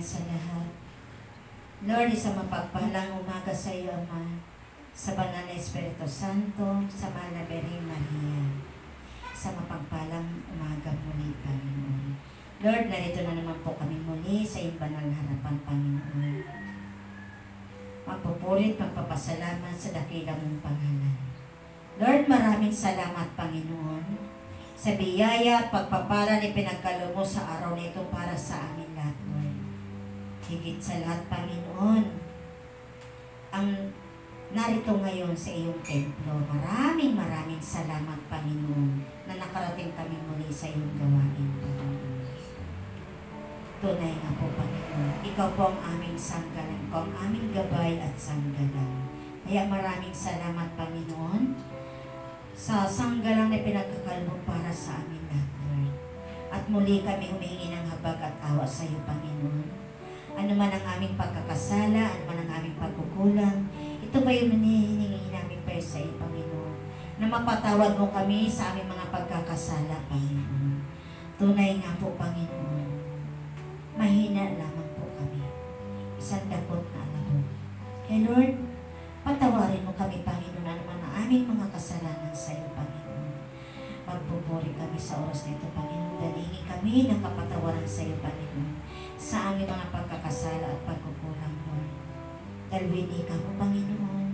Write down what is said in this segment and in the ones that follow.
sa lahat. Lord, isang mapagpahalang umaga sa iyo, Ama, sa banal na Espiritu Santo, sa mahal na Birheng Maria, sa mapagpahalang umaga muli, Panginoon. Lord, narito na naman po kami muli sa iyong banal na harapan, Panginoon. Magpupurit, magpapasalamat sa dakilang mong pangalan. Lord, maraming salamat, Panginoon, sa biyaya at pagpapala ni pinagkaloob mo sa araw na ito para sa amin lahat, Lord. Higit sa lahat, Panginoon, ang narito ngayon sa iyong templo. Maraming salamat, Panginoon, na nakarating kami muli sa iyong gawain, Panginoon. Tunay nga po, Panginoon, ikaw po ang aming sanggalang, ikaw ang aming gabay at sanggalang. Kaya maraming salamat, Panginoon, sa sanggalang na pinagkakaloob para sa amin lahat, Lord. At muli kami humihingi ng habag at awa sa iyo, Panginoon. Ano man ang aming pagkakasala, ano man ang aming pagkukulang, ito ba yung hinihingi namin pa sa iyo, Panginoon, na mapatawad mo kami sa aming mga pagkakasala, Panginoon. Tunay nga po, Panginoon, mahina lamang po kami. Isang dakot na alabog. Kaya Lord, patawarin mo kami, Panginoon, ano man ang aming mga kasalanan sa iyo, Panginoon. Magpupuri kami sa oras na ito, Panginoon. Dalingi kami ng kapatawaran sa iyo, Panginoon, sa aming mga pagkakasala at pagkukulang, Lord. Dalwini ka mo, Panginoon.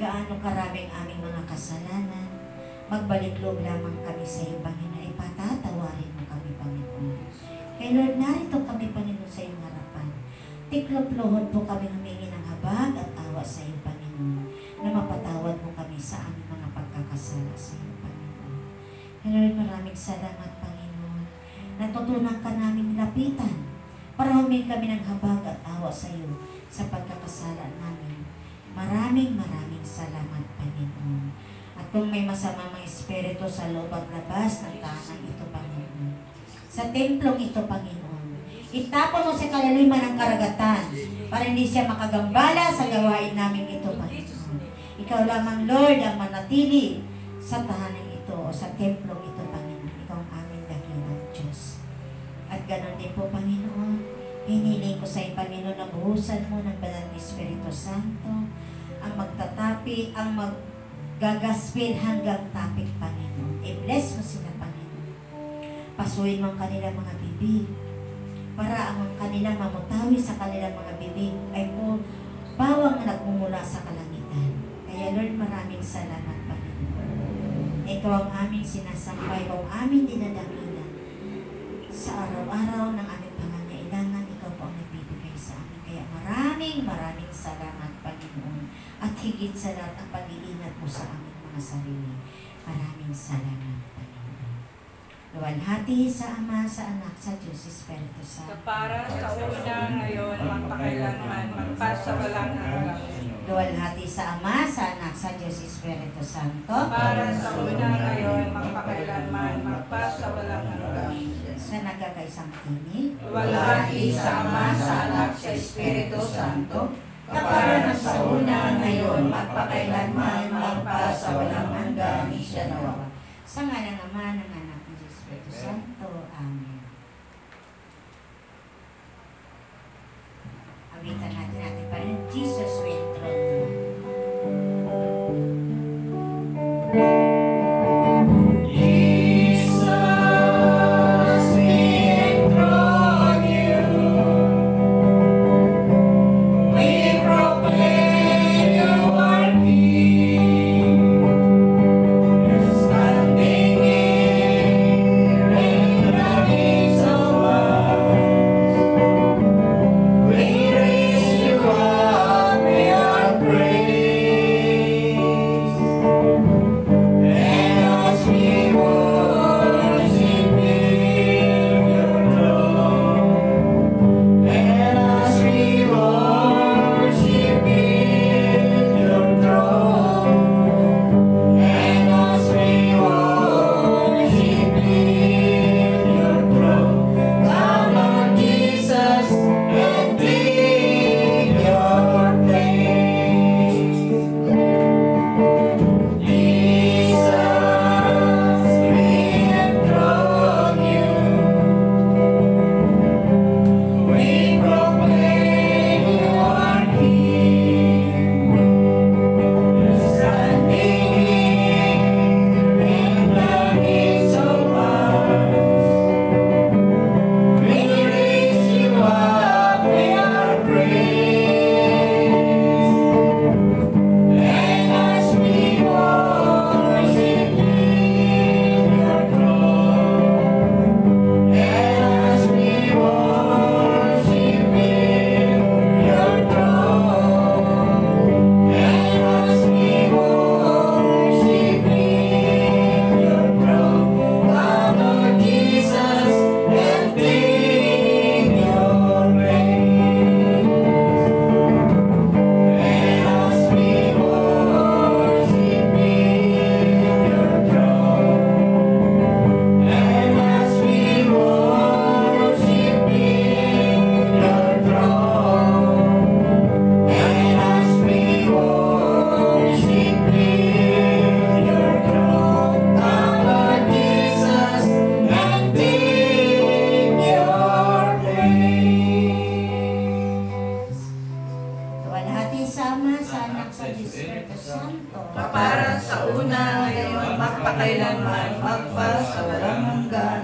Gaano karaming aming mga kasalanan. Magbalik loob lamang kami sa iyo, Panginoon. Ipatatawarin mo kami, Panginoon. Kaya Lord, narito kami, Panginoon, sa iyong harapan. Tiklop-lohod po kami humingi ng habag at awa sa iyo, Panginoon, na mapatawad mo kami sa aming mga pagkakasala sa iyo, Panginoon. Kaya Lord, maraming salamat, Panginoon. Natutunan ka namin lapitan para humingi kami ng habag at awa sa iyo sa pagkakasala namin. Maraming salamat, Panginoon. At kung may masama mga espiritu sa loob at labas ng tahanan ito, Panginoon, sa templong ito, Panginoon, itapon mo sa kalaliman ng karagatan para hindi siya makagambala sa gawain namin ito, Panginoon. Ikaw lamang, Lord, ang manatili sa tahanan ito o sa templong ito, Panginoon. Ikaw ang aming dakilang Diyos. At ganoon din po, Panginoon, hiniling ko sa iyo, Panginoon, na buhusan mo ng banal na Espiritu Santo, ang magtatapi, ang maggagaspil hanggang tapik, Panginoon. I-bless mo sila, Panginoon. Pasuin mo ang kanilang mga bibig, para ang kanilang mamutawi sa kanilang mga bibig ay po bawang nagmumula sa kalangitan. Kaya Lord, maraming salamat, Panginoon. Ikaw ang aming sinasambay, ikaw ang aming dinadakila sa araw-araw ng aming pangangailangan. Ikaw po ang nagbibigay sa amin. Kaya maraming salamat, Panginoon. At higit sa lahat ang pag-iingat mo sa aming mga sarili. Maraming salamat, Panginoon. Luwalhati sa Ama, sa Anak, sa Diyos, Espiritu Santo. Para sa una, ngayon, magpakailanman, magpasawalang hanggang. Luwalhati sa Ama, sa Anak, sa Diyos, Espiritu Santo. Para sa una, ngayon, magpakailanman, magpasawalang hanggang. Sa nagkakaisang tinig. Luwalhati sa Ama, sa Anak, sa Espiritu Santo. Kapara sa una, ngayon, magpakailanman, magpasawalang hanggan. Siya nawa. Sa ngalan ng Ama, ng Anak, ng Espiritu Santo. Amen. Awitan natin pa rin, Jesus will throne. Standing in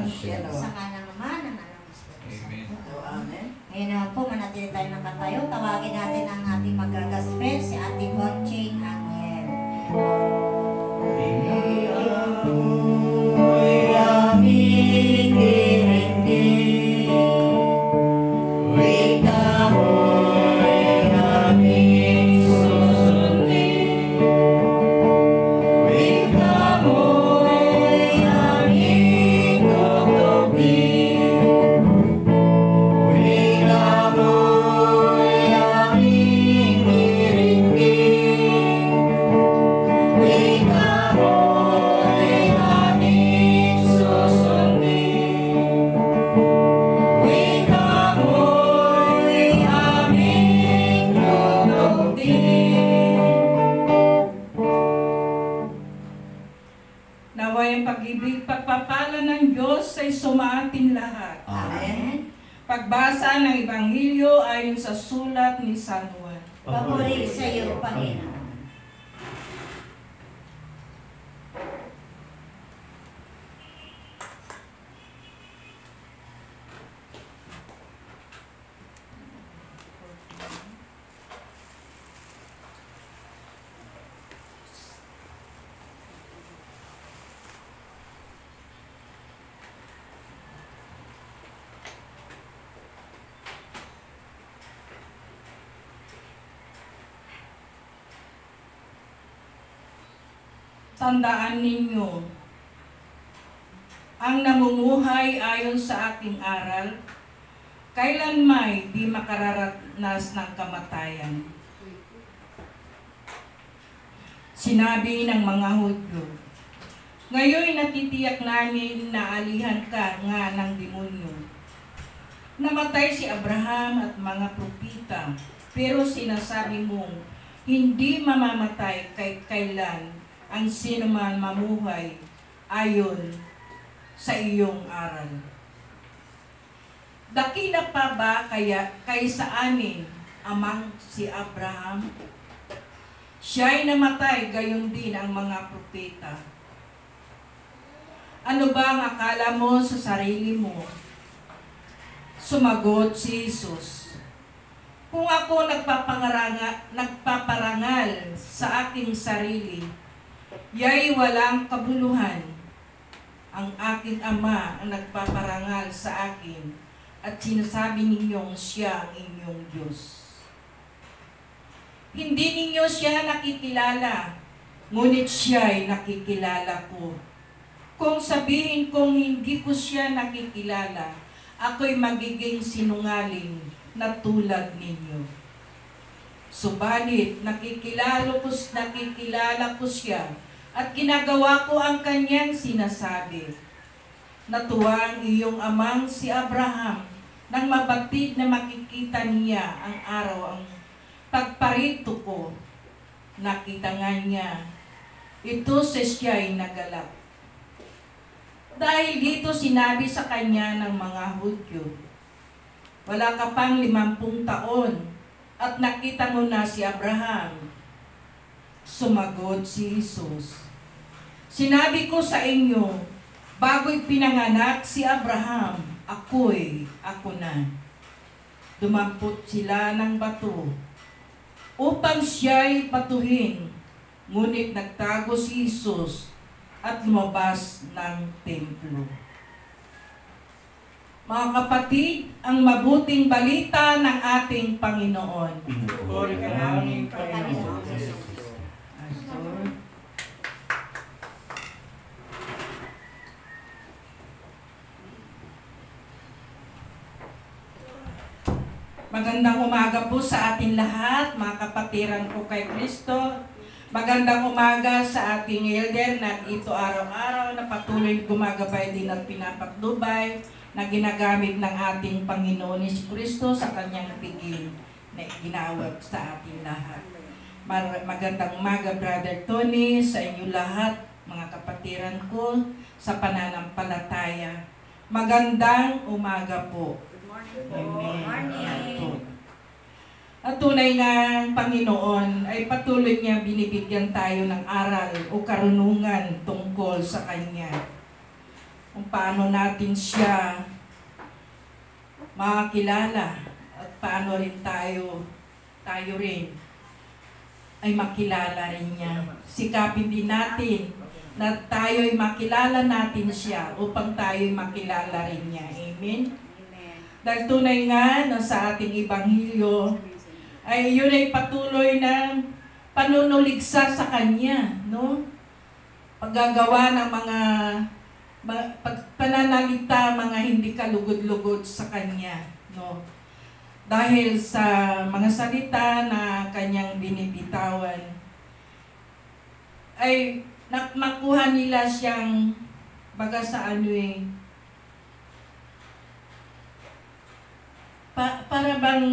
sa cielo. Sa ngalan naman ng Anak ng Espiritu Amen. Santo. Amen. Ngayon naman po, manatili tayo nakatayo. Tawagin natin ang ating magagaspel, si Ate Conching Angel. Naway ang pag-ibig, pagpapala ng Diyos ay sumaating lahat. Amen. Pagbasa ng Ebanghelyo ayon sa sulat ni San Juan. Papuri sa iyo, Panginoon. Tandaan ninyo, ang namumuhay ayon sa aking aral, kailanmay di makararanas ng kamatayan. Sinabi ng mga Hudyo, ngayon natitiyak namin na alihan ka nga ng demonyo. Namatay si Abraham at mga propita, pero sinasabi mong hindi mamamatay kailan ang sino man mamuhay ayon sa iyong aral. Dakila pa ba kaysa amin amang si Abraham? Siya'y namatay, gayon din ang mga propeta. Ano ba ang akala mo sa sarili mo? Sumagot si Jesus, kung ako nagpaparangal sa aking sarili, ya'y walang kabuluhan. Ang aking Ama ang nagpaparangal sa akin at sinasabi ninyong siya ang inyong Diyos. Hindi ninyo siya nakikilala, ngunit siya'y nakikilala ko. Kung sabihin kong hindi ko siya nakikilala, ako'y magiging sinungaling na tulad ninyo. Subalit nakikilala ko siya at ginagawa ko ang kanyang sinasabi. Natuwa ang iyong amang si Abraham nang mabatid na makikita niya ang araw ang pagparito ko. Nakita nga niya, ito sa siya'y nagalak. Dahil dito sinabi sa kanya ng mga Hudyo, wala ka pang 50 taon at nakita mo na si Abraham. Sumagot si Jesus, sinabi ko sa inyo, bago'y pinanganak si Abraham, ako na. Dumampot sila ng bato upang siya'y patuhin, ngunit nagtago si Jesus at lumabas ng templo. Mga kapatid, ang mabuting balita ng ating Panginoon. Puri ka namin, Panginoon. Magandang umaga po sa ating lahat, mga kapatiran ko kay Kristo. Magandang umaga sa ating elder na ito araw-araw na patuloy gumagabay din at pinapatnubay na ginagamit ng ating Panginoon Kristo sa kanyang pigil na ginawag sa ating lahat. Magandang umaga, Brother Tony, sa inyo lahat, mga kapatiran ko, sa pananampalataya. Magandang umaga po. Amen. Ayan po. At tunay nga ang Panginoon ay patuloy niya binibigyan tayo ng aral o karunungan tungkol sa Kanya. kung paano natin siya makakilala at paano rin tayo rin ay makilala rin niya. Sikapin din natin na tayo'y makilala natin siya upang tayo'y makilala rin niya. Amen? Dahil tunay nga na sa ating Ebanghelyo ay yun ay patuloy na panunuligsa sa Kanya, no? Paggagawa ng mga pananalita, mga hindi kalugod-lugod sa Kanya, no? Dahil sa mga salita na Kanyang binibitawan, ay makuha nila siyang baga sa para bang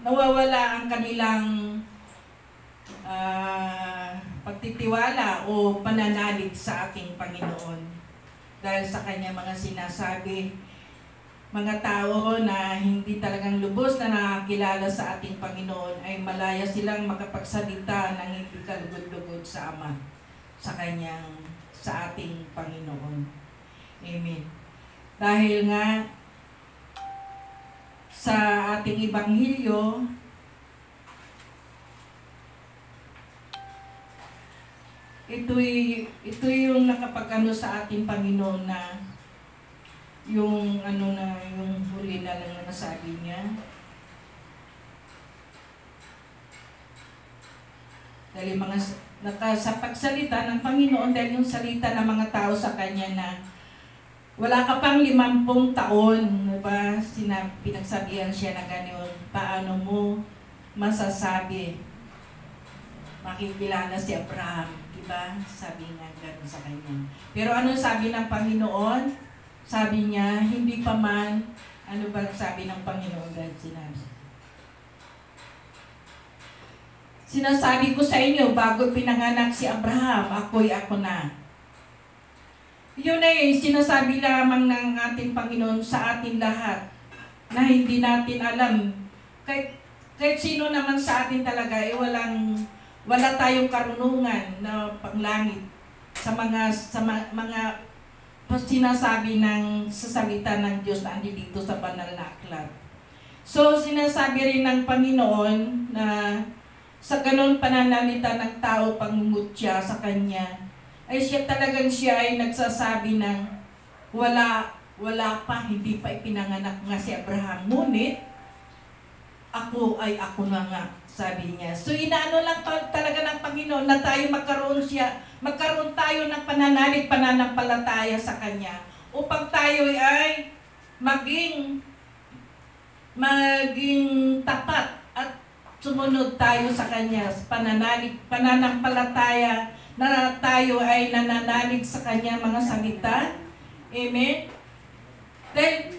nawawala ang kanilang pagtitiwala o pananalig sa ating Panginoon. Dahil sa Kanya mga sinasabi, mga tao na hindi talagang lubos na nakakilala sa ating Panginoon ay malaya silang makapagsalita ng hindi kalugod-lugod sa Ama, sa ating Panginoon. Amen. Dahil nga sa ating Ebanghelyo, ito yung nakapagano sa ating Panginoon na yung yung huli na lang na nasabi niya. Dahil sa pagsalita ng Panginoon, dahil yung salita ng mga tao sa Kanya na wala ka pang 50 taon, diba? Pinagsabihan siya na gano'n, paano mo masasabi makikilala si Abraham, diba? Sabi nga gano'n sa Kanya. Pero ano sabi ng Panginoon? Sabi niya, hindi pa man, ano ba sabi ng Panginoon dahil sinasabi ko sa inyo, bago pinanganak si Abraham, ako na. Yun ay sinasabi lamang ng ating Panginoon sa ating lahat na hindi natin alam. Kahit sino naman sa atin talaga, wala tayong karunungan na panglangit sa mga sinasabi sa salita ng Diyos na andi dito sa banal na aklat. So, sinasabi rin ng Panginoon na sa ganun pananalita ng tao pangungutya sa Kanya, ay siya ay nagsasabi ng wala pa, hindi pa ipinanganak nga si Abraham. Ngunit, ako na nga, sabi niya. So, inaano lang talaga ng Panginoon na tayo magkaroon tayo ng pananampalataya sa Kanya upang tayo ay maging tapat at sumunod tayo sa Kanya. Pananampalataya na tayo ay nananalig sa Kanya mga salita. Amen? Dahil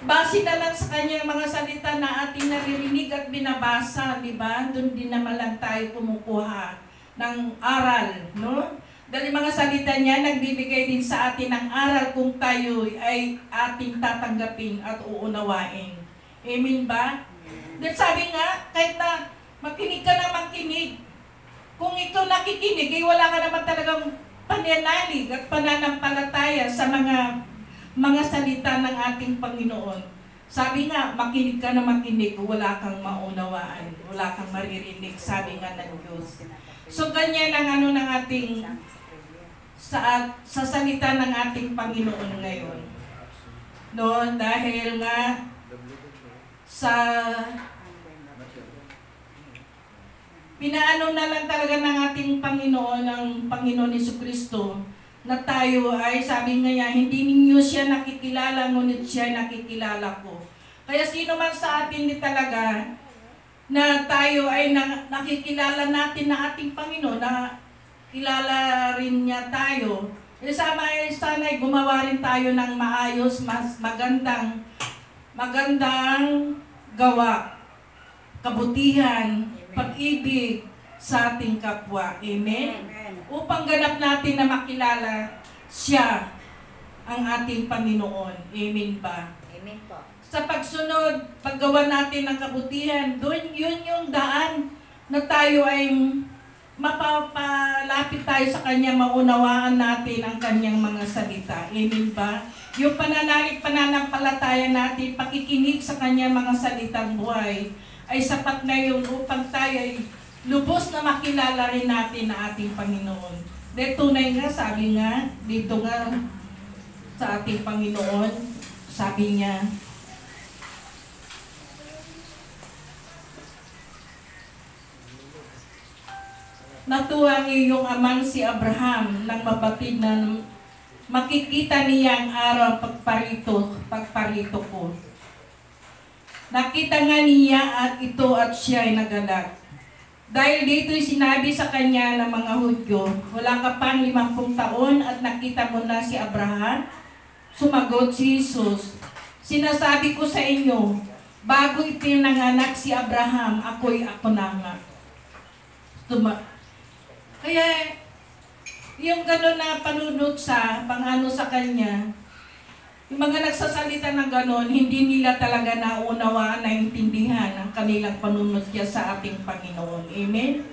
base na lang sa Kanya mga salita na ating naririnig at binabasa, di ba? Doon din naman lang tayo kumukuha ng aral, no? Dahil mga salita niya, nagbibigay din sa atin ng aral kung tayo ay ating tatanggapin at uunawain. Amen ba? Dahil sabi nga, kahit na makinig ka na makinig, kung ikaw nakikinig, ay wala ka naman talagang pananalig at pananampalataya sa mga salita ng ating Panginoon. Sabi nga, makinig ka na makinig, wala kang maunawaan, wala kang maririnig, sabi nga ng Diyos. So, ganyan ang ng ating, sa salita ng ating Panginoon ngayon. No, dahil nga, pinaano na lang talaga ng ating Panginoon, ang Panginoon Jesucristo, na tayo ay, sabi nga hindi ninyo siya nakikilala, ngunit siya nakikilala ko. Kaya sino man sa atin di talaga na tayo ay nakikilala natin na ating Panginoon, na kilala rin niya tayo, sana'y gumawa rin tayo ng maayos, mas magandang gawa, kabutihan, pag-ibig sa ating kapwa. Amen? Upang ganap natin na makilala siya ang ating Panginoon. Amen ba? Amen po. Sa pagsunod, paggawa natin ng kabutihan, yun yung daan na tayo ay mapapalapit tayo sa Kanya, maunawaan natin ang Kanyang mga salita. Amen ba? Yung pananampalataya natin, pakikinig sa Kanyang mga salitang buhay, ay sapat na yun upang tayo ay lubos na makilala rin natin na ating Panginoon. Dahil tunay nga, sabi nga, dito nga sa ating Panginoon, sabi niya, natuwa ang iyong amang si Abraham nang mabatid na makikita niya ang araw pagparito ko. Nakita nga niya at siya ay nagalak. Dahil dito'y sinabi sa kanya ng mga Hudyo, wala ka pang 50 taon at nakita mo na si Abraham? Sumagot si Jesus, sinasabi ko sa inyo, bago ipinanganak si Abraham, ako na nga. Kaya, yung gano'n na panunod pangano sa kanya, yung mga nagsasalita ng gano'n, hindi nila talaga naunawaan, naintindihan ang kanilang panunod niya sa ating Panginoon. Amen?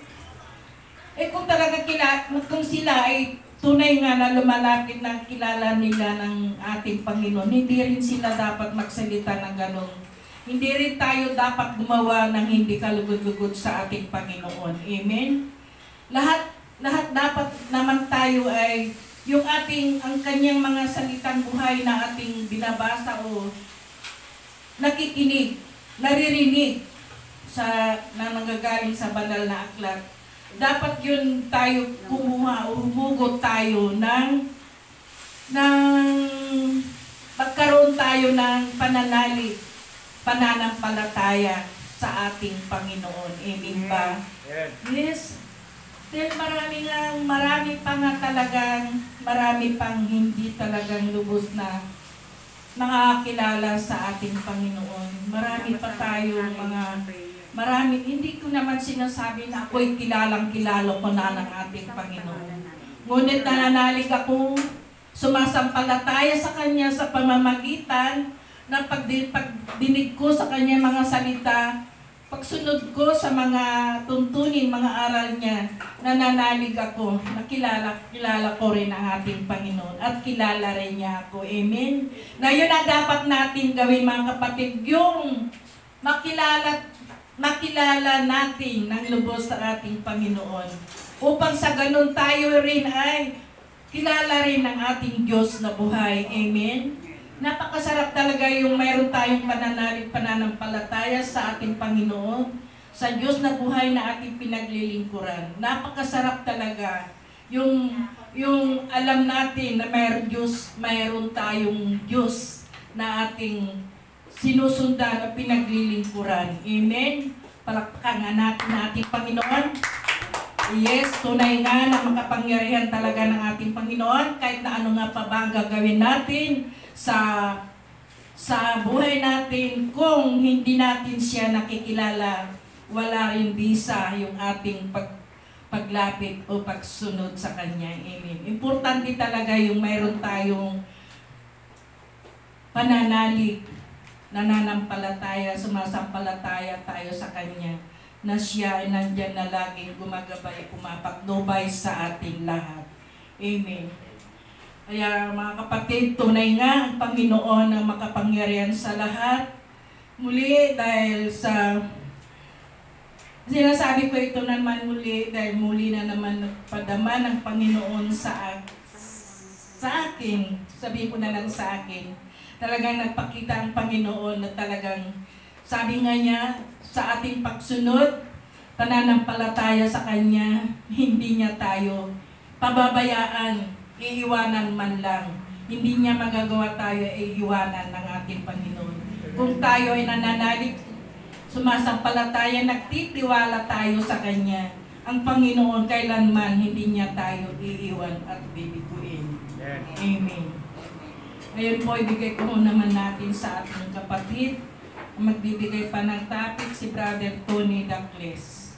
Kung talaga kung sila ay tunay nga na lumalapit na kilala nila ng ating Panginoon, hindi rin sila dapat magsalita ng gano'n. Hindi rin tayo dapat gumawa ng hindi kalugod-lugod sa ating Panginoon. Amen? Lahat dapat naman tayo ay ang kanyang mga salitang buhay na ating binabasa o nakikinig, naririnig na nanggagaling sa banal na aklat. Dapat yun tayo kumuha o humugot tayo magkaroon tayo ng pananampalataya sa ating Panginoon. Amen ba? Yes. Dahil marami pang hindi talagang lubos na nakakilala sa ating Panginoon. Marami pa tayong hindi ko naman sinasabi na ako'y kilala ko na ng ating Panginoon. Ngunit nananalig akong sumasampalataya sa Kanya sa pamamagitan ng pagdinig ko sa Kanya mga salita, pagsunod ko sa mga tuntunin, mga aral niya, nananalig ako, kilala ko rin ang ating Panginoon at kilala rin niya ako. Amen? Na yun ang dapat natin gawin mga kapatid, yung makilala natin ng lubos sa ating Panginoon. Upang sa ganun tayo rin ay kilala rin ang ating Diyos na buhay. Amen? Napakasarap talaga yung mayroon tayong pananampalataya sa ating Panginoon, sa Diyos na buhay na ating pinaglilingkuran. Napakasarap talaga yung alam natin na mayroon tayong Diyos na ating sinusundan at pinaglilingkuran. Amen? Palakpakan natin na ating Panginoon. Yes, tunay nga na makapangyarihan talaga ng ating Panginoon kahit na ano nga pa ba ang gagawin natin sa buhay natin. Kung hindi natin siya nakikilala, wala rin bisa yung ating paglapit o pagsunod sa Kanya. Amen. Importante talaga yung mayroon tayong pananalig, nananampalataya, sumasampalataya tayo sa Kanya, na siya ay nandyan na laging gumagabay, pumapaknubay sa ating lahat. Amen. Kaya mga kapatid, tunay nga ang Panginoon ang makapangyarihan sa lahat. Muli, dahil sinasabi ko ito naman muli, dahil muli na naman nagpadama ng Panginoon sa akin. Sabihin ko na lang sa akin. Talagang nagpakita ang Panginoon na talagang, sabi nga niya, sa ating pagsunod, pananampalataya sa Kanya, hindi niya tayo pababayaan, iiwanan man lang. Hindi niya magagawa tayo iiwanan ng ating Panginoon. Kung tayo ay nananalig, sumasampalataya, nagtitiwala tayo sa Kanya, ang Panginoon kailanman hindi niya tayo iiwan at bibiguin. Amen. Ngayon po, ibigay ko naman natin sa ating kapatid. Magbibigay pa ng topic si Brother Tony Dacles.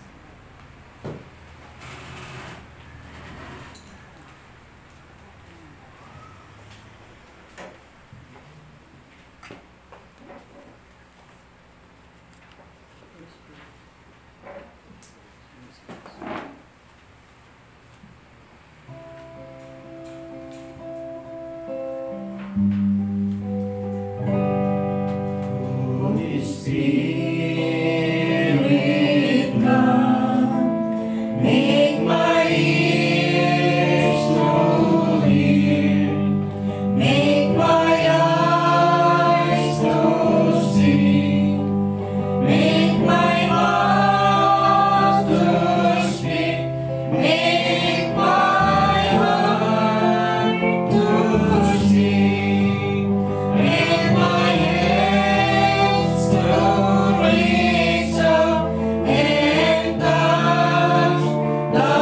Spirit, come, make my ears to hear, make my eyes to see, make my mouth to speak, make my heart to sing, and my hands to reach out and touch the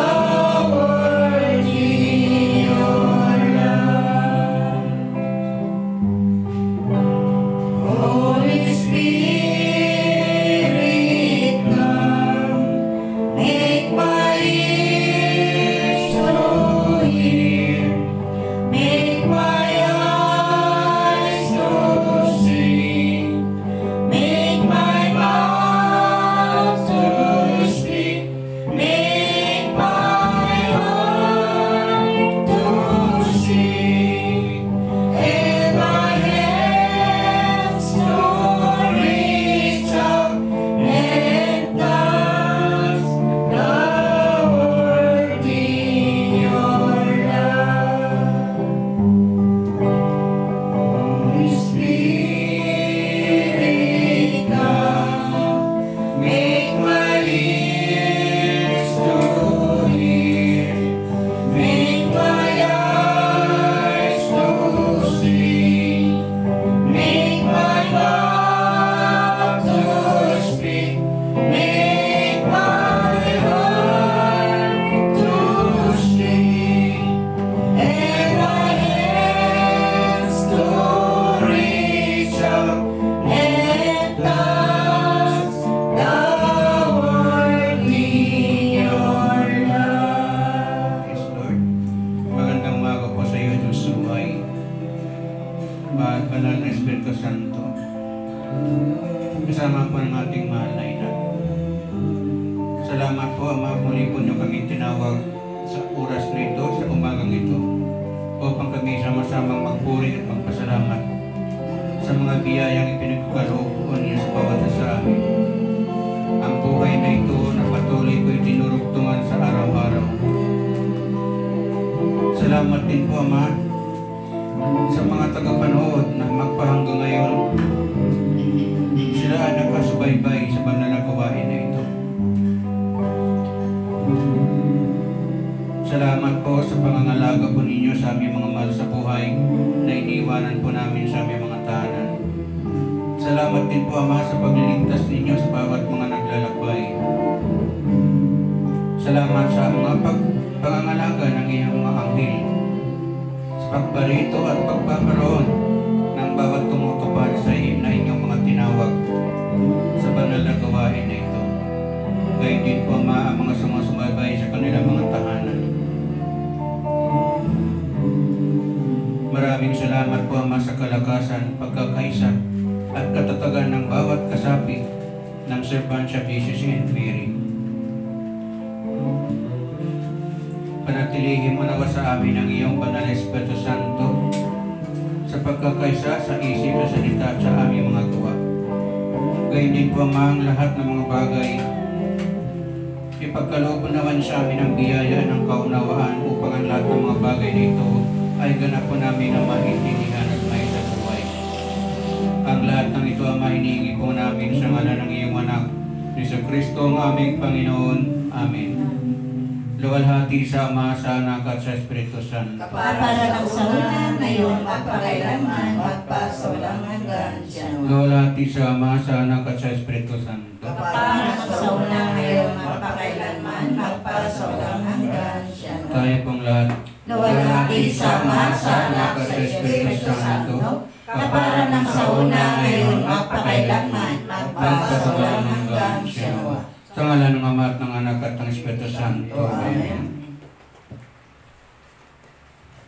word in your love. Holy Spirit, come, make my ears to hear, make my eyes to see, make my mouth to speak, make my heart to sing, and my hands to reach out and touch the word in your love. Holy Spirit, come, make my ears to hear, make my eyes to see, make my mouth to speak, make my heart to sing, and my hands to reach out and touch the word in your love. Yes, Lord. Magandang umaga po sa iyo, Diyos Suway. Mahal Banal na Espiritu Santo. Kasama po ng ating mahal na ina. Salamat po, Ama, muli po niyo kami tinawag sa oras na ito, sa umagang ito, upang kami sama-samang magpuri at magpasalamat sa mga biyayang ipinagkaloob niyo sa bawat isa sa amin. Ang buhay na ito na patuloy po itinurugtungan sa araw-araw. Salamat din po, Ama, sa mga tagapanood na magpahanggang ngayon. Sila ang nakasubaybay sa banal na gawain na ito. Salamat po sa pangangalaga po ninyo sa aming mga mahal sa buhay na iniwanan po namin sa aming mga tahanan. Salamat din po, Ama, sa pagliligtas ninyo sa bawat mga naglalakbay. Salamat sa mga pangangalaga ng iyong mga anghel sa pagbarito at pagpaparoon ng bawat tumutupad sa na inyong mga tinawag sa banal na gawain na ito. Gayun din po, Ama, ang mga sumusubaybay sa kanilang mga tahanan. Maraming salamat po, Ama, sa kalakasan, pagkakaisa at katatagan ng bawat kasapi ng Servancia Jesus and Mary. Panatilihin mo nawa sa amin ang iyong banal na Espiritu Santo sa pagkakaisa sa isip at salita at sa aming mga gawa. Gayun din po, Ama, ang lahat ng mga bagay. Ipagkaloob naman sa amin ang biyaya ng kaunawaan upang ang lahat ng mga bagay na ito ay ganap po namin na maintindihan at may sa buhay. Ang lahat ng ito, Ama, hinihingi po namin sa ngalan ng iyong anak, Jesu Kristo, ang aming Panginoon. Amen. Luwalhati sa Ama, sa Anak at sa Espiritu Santo. Para ng sa una, ngayon, magpakailanman, magpasawalang hanggan siya. Luwalhati sa Ama, sa Anak at sa Espiritu Santo. Para ng sa una, ngayon, magpakailanman, magpasawalang hanggan siya. Tayo pong lahat. Luwalhati sa Ama, sa Anak at sa Espiritu Santo. Para ng sa una, ngayon, magpakailanman, magpasawalang hanggan siya. Sa ngalan ng Ama at ng Anak at ng Espiritu Santo. Amen.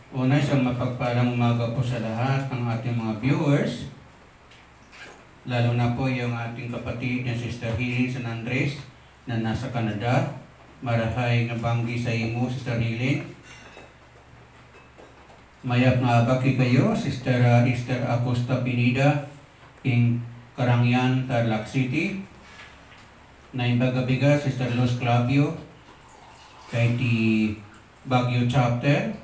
Una, isang mapagpalang umaga po sa lahat ng ating mga viewers. Lalo na po yung ating kapatid na Sister Hilin San Andres na nasa Canada. Marahay nga banggi sa imo, Sister Hilin. Mayap nga baki kayo, Sister Esther Acosta Pinida, king Karangyan, Tarlac City. Naimbagabiga, Sister Luz Clavio, kay ti Baguio Chapter.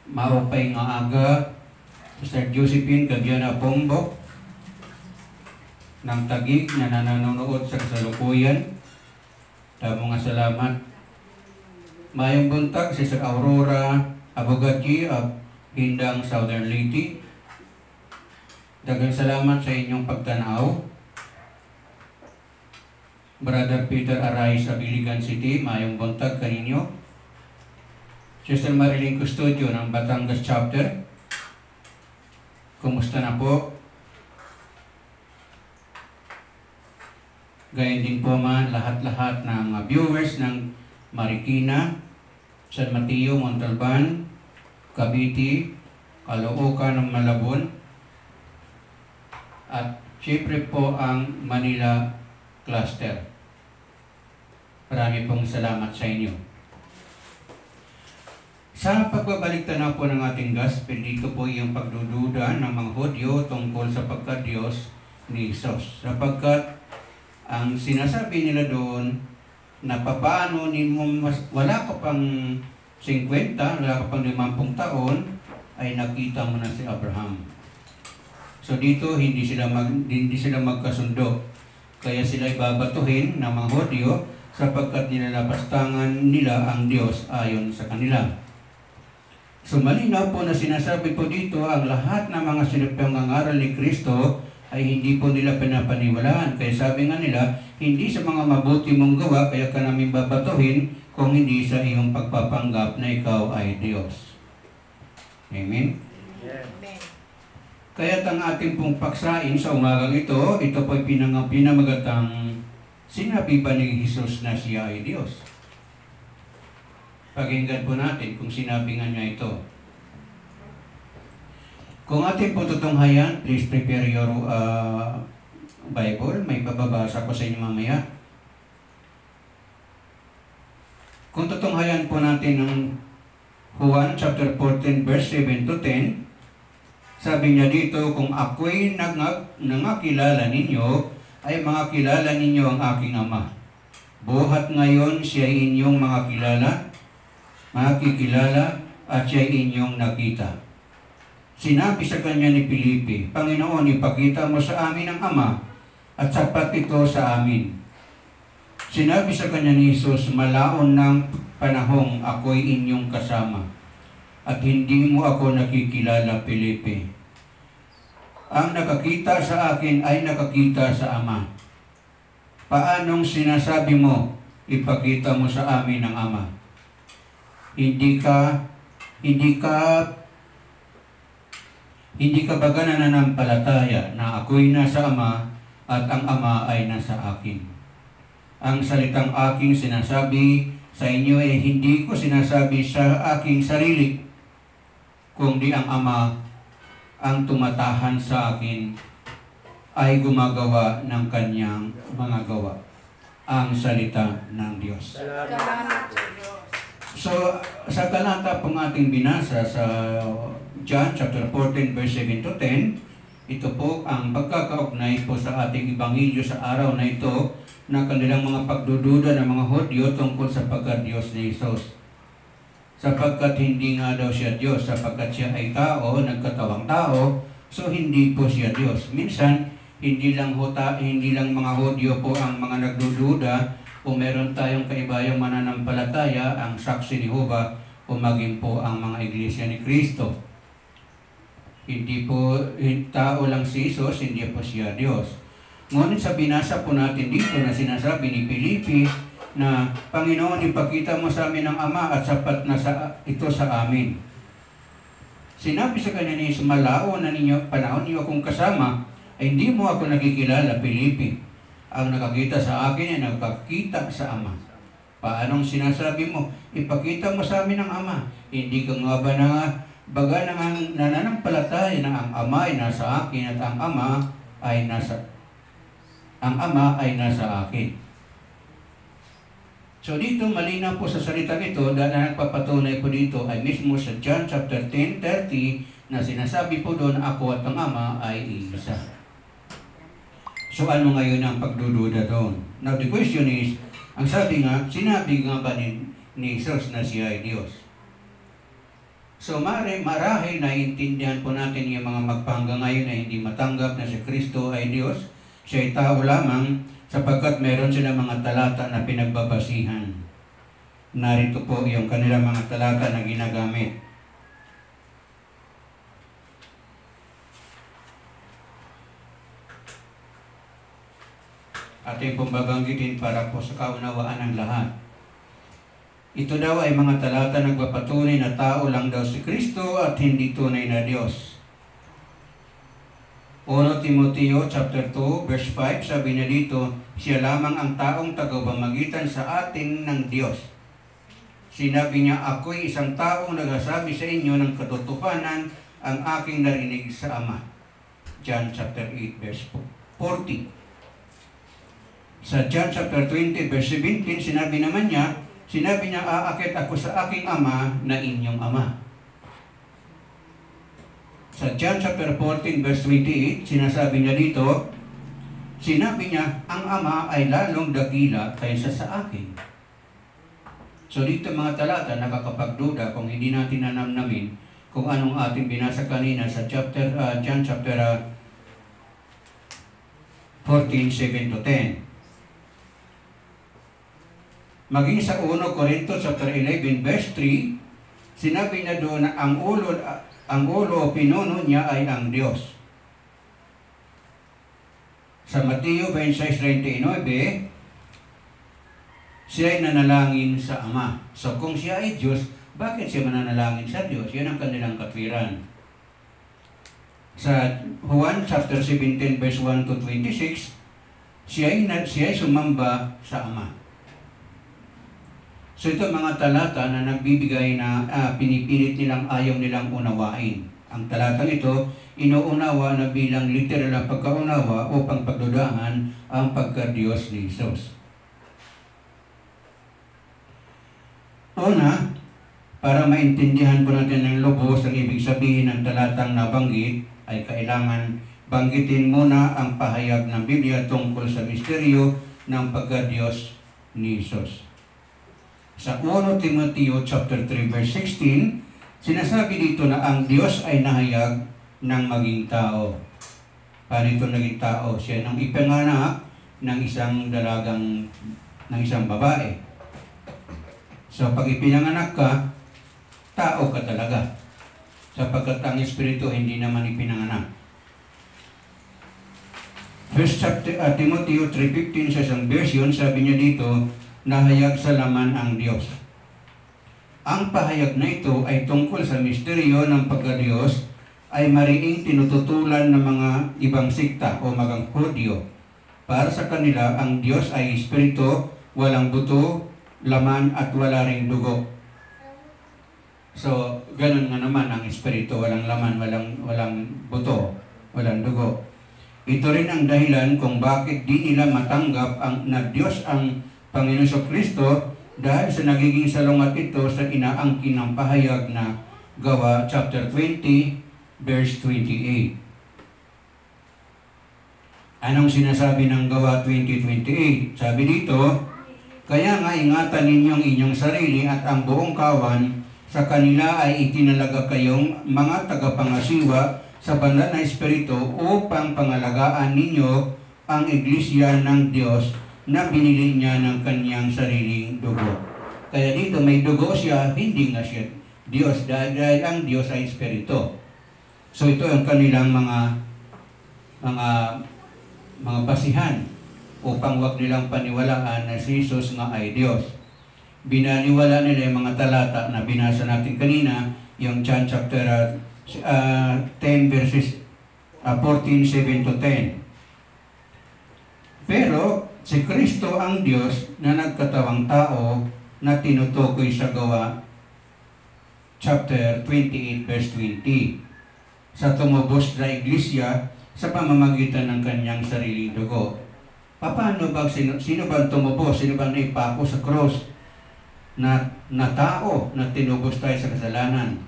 Maupay nga aga, Sister Josephine Gabiana Pombo, ng Taguig na nanonood sa kasalukuyan. Tamo nga salamat. Mayong buntag, Sister Aurora Abogadji of Hindang Southern Leyte. Daghang salamat sa inyong pagtanaw. Brother Peter Aray sa Biligan City, mayong buntag kaninyo. Sister Marilyn Custodio ng Batangas Chapter, kumusta na po? Gayon din po man lahat-lahat ng viewers ng Marikina, San Mateo, Montalban, Cavite, Caloocan ng Malabon, at syempre po ang Manila Cluster. Marami pong salamat sa inyo. Sa pagbabalik tanaw po ng ating gospel, dito po yung pagdududa ng mga Hudyo tungkol sa pagka-Diyos ni Jesus. Sapagkat ang sinasabi nila doon na papaano wala ka pang 50, wala ka pang 50 taon, ay nakita mo na si Abraham. So dito hindi sila magkasundo. Kaya sila ibabatuhin ng mga Hudyo sapagkat nilalapastangan nila ang Diyos ayon sa kanila. So malinaw po na sinasabi po dito ang lahat ng mga sinapangangaral ni Kristo ay hindi po nila pinapaniwalaan. Kaya sabi nga nila, hindi sa mga mabuti mong gawa kaya ka namin babatuhin kung hindi sa iyong pagpapanggap na ikaw ay Diyos. Amen? Amen. Kaya't ang ating pong paksain sa umagang ito po ay pinamagatang sinabi ba ni Jesus na siya ay Diyos? Pakinggan po natin kung sinabi nga niya ito. Kung ating po tutunghayan, please prepare your Bible. May bababasa ko sa inyo mamaya. Kung tutunghayan po natin ng Juan chapter 14 verse 7 to 10, sabi niya dito, kung ako'y nangakilala ninyo, ay mga kilala ninyo ang aking Ama. Buhat ngayon siya inyong mga kilala, makikilala, at siya inyong nakita. Sinabi sa kanya ni Felipe, Panginoon, ipakita mo sa amin ang Ama, at sapat ito sa amin. Sinabi sa kanya ni Jesus, malaon ng panahong ako'y inyong kasama, at hindi mo ako nakikilala, Felipe. Ang nakakita sa akin ay nakakita sa Ama. Paanong sinasabi mo, ipakita mo sa amin ang Ama? Hindi ka baga nananampalataya na ako'y nasa Ama at ang Ama ay nasa akin. Ang salitang aking sinasabi sa inyo ay hindi ko sinasabi sa aking sarili, kundi ang Ama ang tumatahan sa akin ay gumagawa ng kanyang mga gawa. Ang salita ng Diyos. Salamat sa Diyos. So, sa talata pong ating binasa sa John chapter 14 verse 7 to 10, ito po ang pagkakaugnay po sa ating ebanghelyo sa araw na ito na kanilang mga pagdududa ng mga Hudyo tungkol sa pagka-Diyos ni Jesus. Sapagkat hindi nga daw siya Diyos, sapagkat siya ay tao, nagkatawang tao, so hindi po siya Diyos. Minsan, hindi lang mga Hudyo po ang mga nagdududa, o meron tayong kaibayang mananampalataya, ang Saksi ni Jehovah, o maging po ang mga iglesia ni Kristo. Hindi po tao lang si Jesus, hindi po siya Diyos. Ngunit sa binasa po natin dito na sinasabi ni Felipe na, Panginoon, ipakita mo sa amin ang Ama at sapat na ito sa amin. Sinabi sa kanya ni Jesus, malao na ninyo, panahon niyo akong kasama, ay hindi mo ako nakikilala, Felipe. Ang nakakita sa akin ay nakakita sa Ama. Paanong sinasabi mo, ipakita mo sa amin ang Ama? Hindi ka nga ba baga nananampalataya na ang Ama ay nasa akin at ang Ama ay nasa akin. So dito, malinaw po sa salita ito, dahil na nagpapatunay po dito ay mismo sa John chapter 10:30 na sinasabi po doon, ako at ang Ama ay isa. So ano ngayon ang pagdududa doon? Now the question is, ang sabi nga, sinabi nga ba ni Jesus na siya ay Diyos? So marahil naiintindihan po natin yung mga magpahanggang ngayon na hindi matanggap na si Kristo ay Diyos. Siya ay tao lamang sapagkat meron silang mga talata na pinagbabasihan. Narito po yung kanilang mga talata na ginagamit. Ating pong babanggitin para po sa kaunawaan ng lahat. Ito daw ay mga talata nagpapatunay na tao lang daw si Kristo at hindi tunay na Diyos. 1 Timoteo chapter 2 verse 5, sabi na dito, siya lamang ang taong tagapamagitan sa atin ng Diyos. Sinabi niya, ako'y isang taong nagsasabi sa inyo ng katotohanan ang aking narinig sa Ama. John chapter 8 verse 40. Sa John chapter 20 verse 17, sinabi niya, aakit ako sa aking Ama na inyong Ama. Sa John chapter 14 verse 28, sinasabi niya dito, sinabi niya, ang Ama ay lalong dakila kaysa sa akin. So dito mga talata, nakakapagduda kung hindi natin nanamnamin kung anong ating binasa kanina sa John chapter 14, 7 to 10. Maging sa 1 Corinto chapter 11 verse 3, sinabi na doon na ang ulo o pinuno niya ay ang Diyos. Sa Mateo 26:39, siya ay nanalangin sa Ama. So kung siya ay Diyos, bakit siya mananalangin sa Diyos? Yan ang kanilang katwiran. Sa Juan chapter 17 verse 1 to 26, siya ay sumamba sa Ama. So ito mga talata na nagbibigay na pinipilit nilang ayaw nilang unawain. Ang talatang ito, inuunawa na bilang literal na pagkaunawa upang pagdudahan ang pagka-Diyos ni Jesus. Una, para maintindihan po natin ng lubos ang ibig sabihin ng talatang nabanggit, ay kailangan banggitin muna ang pahayag ng Biblia tungkol sa misteryo ng pagka-Diyos ni Jesus. Sa 1 Timoteo chapter 3 verse 16, sinasabi dito na ang Diyos ay nahayag ng maging tao. Paano ito naging tao? Siya nang ipanganak ng isang babae. So pag ipinanganak ka, tao ka talaga. Sapagkat ang Espiritu hindi naman ipinanganak. 1 Timoteo 3:15 sa isang version, sabi niya dito, nahayag sa laman ang Diyos. Ang pahayag na ito ay tungkol sa misteryo ng pagka-Diyos ay mariing tinututulan ng mga ibang sikta o mga Hudyo. Para sa kanila, ang Diyos ay Espiritu, walang buto, laman at wala ring dugo. So, ganun nga naman ang Espiritu, walang laman, walang buto, walang dugo. Ito rin ang dahilan kung bakit di nila matanggap na Diyos ang Panginoon Kristo dahil sa nagiging salungat ito sa inaangkin ng pahayag na Gawa chapter 20 verse 28. Anong sinasabi ng Gawa 20:28? Sabi dito, kaya nga ingatan ninyong inyong sarili at ang buong kawan, sa kanila ay itinalaga kayong mga tagapangasiwa sa banal na Espiritu upang pangalagaan ninyo ang iglesia ng Diyos na binili niya ng kanyang sariling dugo. Kaya dito may dugo siya, hindi nga siya Diyos dahil ang Diyos ay Espiritu. So ito ang kanilang mga basihan upang wag nilang paniwalaan na si Jesus nga ay Diyos. Binaniwala nila yung mga talata na binasa natin kanina, yung John chapter 10 verses 14, 7 to 10. Pero si Kristo ang Diyos na nagkatawang tao na tinutukoy sa Gawa chapter 28 verse 20 sa tumubos na iglesia sa pamamagitan ng kanyang sariling dugo. Paano ba sino ba tumubos? Sino ba naipako sa cross na tao na tinubos tayo sa kasalanan?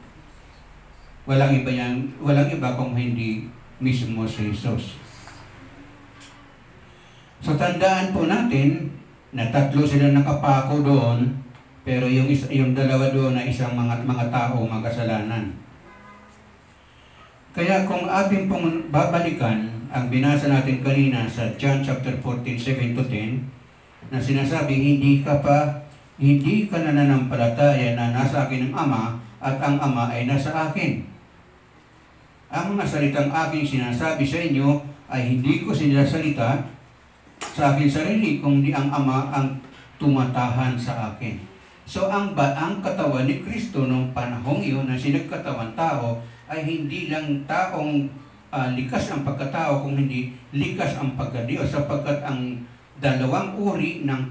Walang iba kung hindi mismo si Jesus. So tandaan po natin na tatlo sila nakapako doon, pero yung dalawa doon na isang mga tao makasalanan. Kaya kung ating pong babalikan ang binasa natin kanina sa John chapter 14, 7-10, na sinasabi, hindi ka nananampalataya na nasa akin ang Ama at ang Ama ay nasa akin. Ang mga salitang aking sinasabi sa inyo ay hindi ko sinasalita sa aking sarili, kundi ang Ama ang tumatahan sa akin. So ang katawan ni Kristo nung panahong iyon na sinagkatawan tao ay hindi lang taong likas ang pagkatao, kung hindi likas ang pagkadiyos, sapagkat ang dalawang uri ang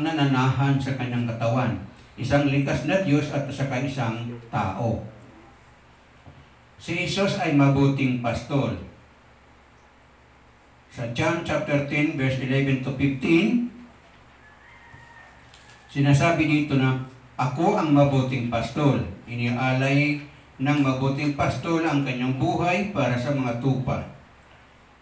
nananahan sa kanyang katawan. Isang likas na Diyos at saka isang tao. Si Jesus ay mabuting pastol. Sa John chapter 10 verse 11-15, sinasabi dito na, ako ang mabuting pastol. Inialay ng mabuting pastol ang kanyang buhay para sa mga tupa.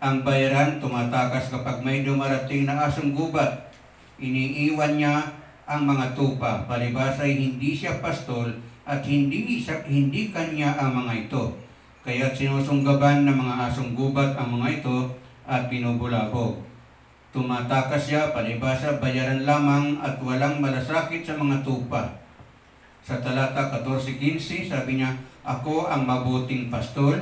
Ang bayaran tumatakas kapag may dumarating na asong gubat. Iniiwan niya ang mga tupa. Palibhas ay hindi siya pastol at hindi kanya ang mga ito. Kaya't sinusunggaban ng mga asong gubat ang mga ito at binubulabog. Tumatakas siya, palibhasa bayaran lamang at walang malasakit sa mga tupa. Sa talata 14-15, sabi niya, ako ang mabuting pastol.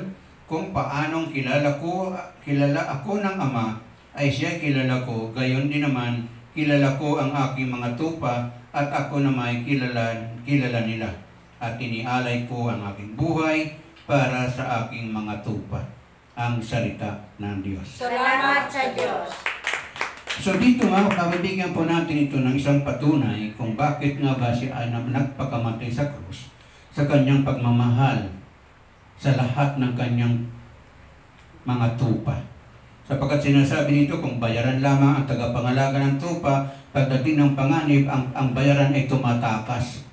Kung paanong kilala ako ng Ama, ay siya kilala ko. Gayon din naman, kilala ko ang aking mga tupa at ako naman kilala nila. At inialay ko ang aking buhay para sa aking mga tupa. Ang salita ng Diyos. Salamat sa Diyos. So dito mabibigyan po natin ito ng isang patunay kung bakit nga ba siya ay nagpakamatay sa krus sa kanyang pagmamahal sa lahat ng kanyang mga tupa. Sapagkat sinasabi nito, kung bayaran lamang ang tagapangalaga ng tupa, pagdating ng panganib, ang bayaran ay tumatakas.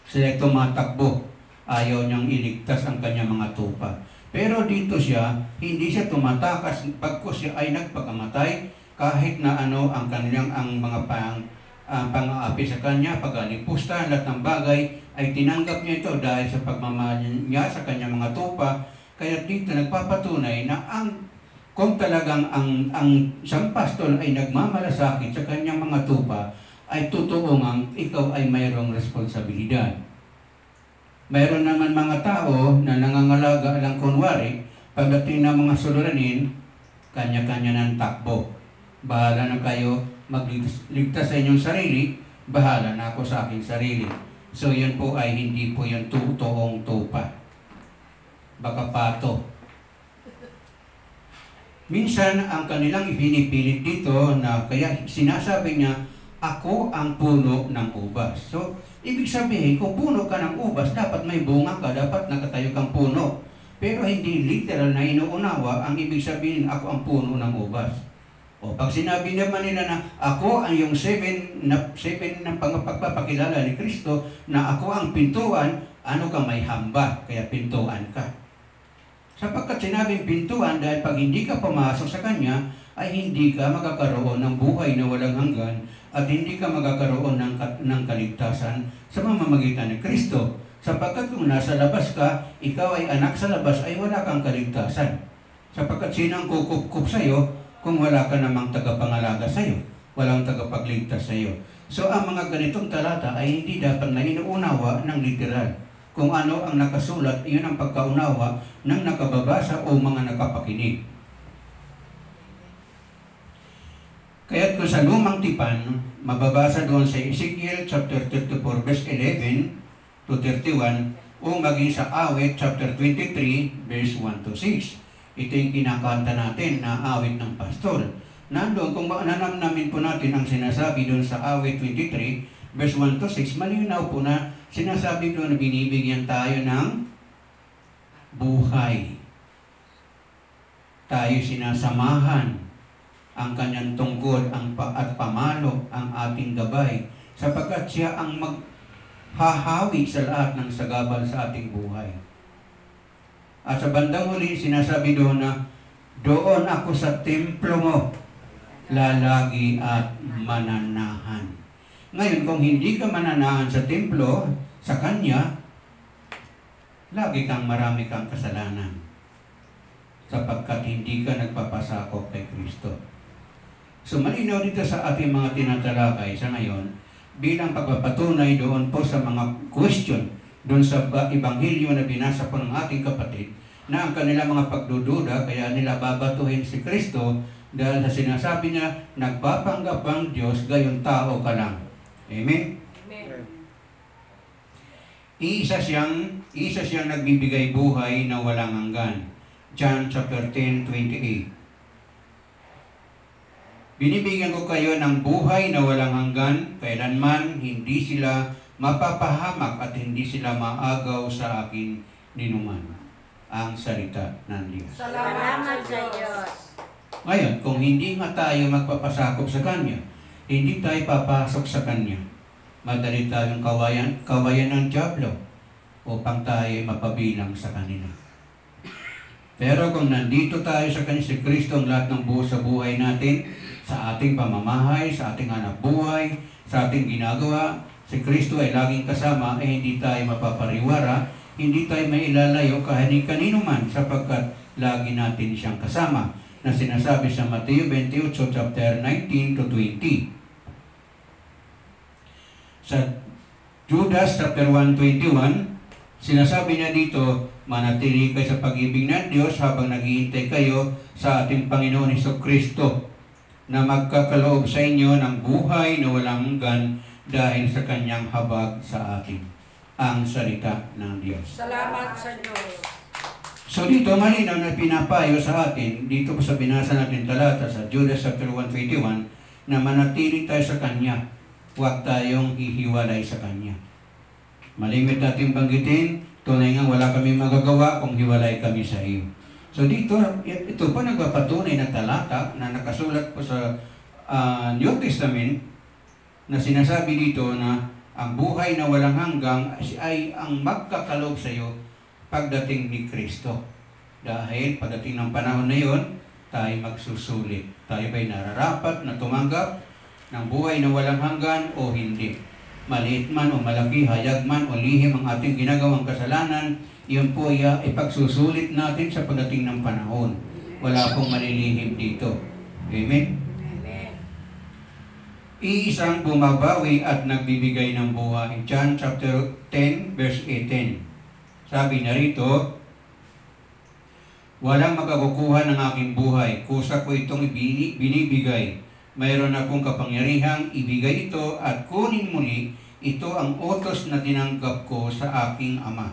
Sila ay tumatakbo. Ayaw niyang iligtas ang kanyang mga tupa. Pero dito siya, hindi siya tumatakas pagkos siya ay nagpakamatay kahit na ano ang kanyang mga pang-aapi sa kanya, pag-alipusta, lahat ng bagay ay tinanggap niya ito dahil sa pagmamahal niya sa kanyang mga tupa. Kaya dito nagpapatunay na kung talagang ang isang pastol ay nagmamalasakit sa kanyang mga tupa, ay totoo ngang ikaw ay mayroong responsibilidad. Mayroon naman mga tao na nangangalaga lang kunwari, pagdating ng mga suliranin, kanya-kanya ng takbo. Bahala na kayo magligtas sa inyong sarili, bahala na ako sa aking sarili. So yun po ay hindi po yung totoong tupa. Baka pato. Minsan ang kanilang ipinipilit dito na kaya sinasabi niya, ako ang puno ng ubas. So, ibig sabihin, kung puno ka ng ubas, dapat may bunga ka, dapat nakatayo kang puno. Pero hindi literal na inuunawa, ang ibig sabihin, ako ang puno ng ubas. O pag sinabi naman nila na ako ang yung seven ng pagpapakilala ni Kristo, na ako ang pintuan, ano ka, may hamba, kaya pintuan ka. Sapagkat sinabing pintuan, dahil pag hindi ka pumasok sa Kanya, ay hindi ka magkakaroon ng buhay na walang hanggan at hindi ka magkakaroon ng kaligtasan sa mamamagitan ni Kristo. Sapagkat kung nasa labas ka, ikaw ay anak sa labas, ay wala kang kaligtasan. Sapagkat sino ang kukup sa iyo kung wala ka namang tagapangalaga sa iyo? Walang tagapagligtas sa iyo. So ang mga ganitong talata ay hindi dapat na inuunawa ng literal. Kung ano ang nakasulat, iyon ang pagkaunawa ng nakababasa o mga nakapakinig. Kaya't kung sa lumang tipan, mababasa doon sa Ezekiel chapter 34 verse 11-31 o maging sa Awit chapter 23 verse 1-6. Ito yung kinakanta natin na awit ng pastol. Nandoon, kung nanamnamin po natin ang sinasabi doon sa Awit 23 verse 1-6, malinaw po na sinasabi doon na binibigyan tayo ng buhay. Tayo sinasamahan. Ang kanyang tungkod at pamalo ang ating gabay, sapagkat siya ang maghahawi sa lahat ng sagabal sa ating buhay. At sa bandang huli, sinasabi doon na Doon ako sa templo mo, lalagi at mananahan. Ngayon, kung hindi ka mananahan sa templo, sa Kanya, lagi marami kang kasalanan. Sapagkat hindi ka nagpapasakop kay Kristo. So malinaw dito sa ating mga tinatalakay sa ngayon, bilang pagpapatunay doon po sa mga question, doon sa Ebanghelyo na binasa po ng ating kapatid, na ang kanilang mga pagdududa, kaya nila babatuhin si Kristo dahil sa sinasabi niya, nagpapanggap ang Diyos, gayon tao ka lang. Amen? Amen. Isa siyang nagbibigay buhay na walang hanggan. John chapter 10:28. Binibigyan ko kayo ng buhay na walang hanggan, kailanman hindi sila mapapahamak at hindi sila maagaw sa akin ninuman. Ang salita ng Diyos. Salamat sa Diyos. Ngayon, kung hindi nga tayo magpapasakop sa Kanya, hindi tayo papasok sa Kanya, madali tayong kawayan ng dyablo upang tayo mapabilang sa kanila. Pero kung nandito tayo sa Kanya, si Kristo ang lahat ng buo sa buhay natin, sa ating pamamahay, sa ating hanap buhay, sa ating ginagawa, si Kristo ay laging kasama, hindi tayo mapapariwara, hindi tayo may ilalayo kahit kanino man, sapagkat lagi natin siyang kasama, na sinasabi sa Mateo 28, chapter 19 to 20. Sa Judas chapter 1:21, sinasabi niya dito, manatili kayo sa pag-ibig ng Diyos habang naghihintay kayo sa ating Panginoon Hesukristo na magkakaloob sa inyo ng buhay na walang hanggan dahil sa kanyang habag sa atin. Ang salita ng Diyos. Salamat sa Diyos. So dito malinaw na pinapayo sa atin, dito sa binasa natin talata sa Judas chapter 1:21, na manatili tayo sa Kanya. Huwag tayong hihiwalay sa Kanya. Malimit natin banggitin, tunay nga wala kami magagawa kung hiwalay kami sa iyo. So dito, ito pa nagpapatunay na talata na nakasulat po sa New Testament na sinasabi dito na ang buhay na walang hanggang ay ang magkakaloob sa iyo pagdating ni Kristo. Dahil pagdating ng panahon na yon, tayo magsusulit. Tayo ba'y nararapat na tumanggap ng buhay na walang hanggan o hindi? Maliit man o malaki, hayag man o lihim ang ating ginagawang kasalanan, yun po ay ipagsusulit natin sa pagdating ng panahon. Wala pong malilihim dito. Amen? Amen. Iisang bumabawi at nagbibigay ng buhay. John chapter 10, verse 18. Sabi na rito, walang makakukuha ng aking buhay. Kusa ko itong binibigay. Mayroon akong kapangyarihang ibigay ito at kunin muli. Ito ang utos na tinanggap ko sa aking Ama.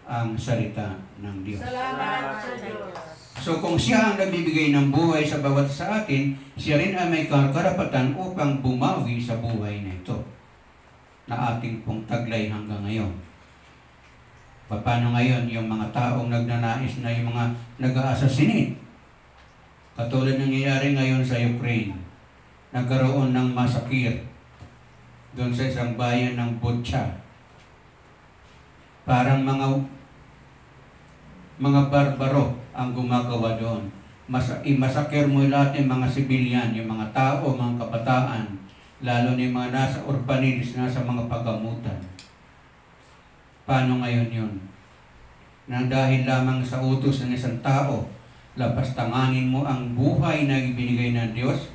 Ang salita ng Diyos. Salamat sa Diyos. So kung siya ang nagbibigay ng buhay sa bawat sa atin, siya rin ay may karapatan upang bumawi sa buhay na ito na ating pong taglay hanggang ngayon. Paano ngayon yung mga taong nagnanais na yung mga nag-aasasinate? Katulad ng nangyayari ngayon sa Ukraine. Nagkaroon ng masakir doon sa isang bayan ng Bucha. Parang mga barbaro ang gumagawa doon. Masakir mo lahat ng mga sibilyan, yung mga tao, mga kabataan, lalo na yung mga nasa orphanage, nasa mga pagamutan. Paano ngayon yun? Nang dahil lamang sa utos ng isang tao, lapastanganin mo ang buhay na ibinigay ng Diyos,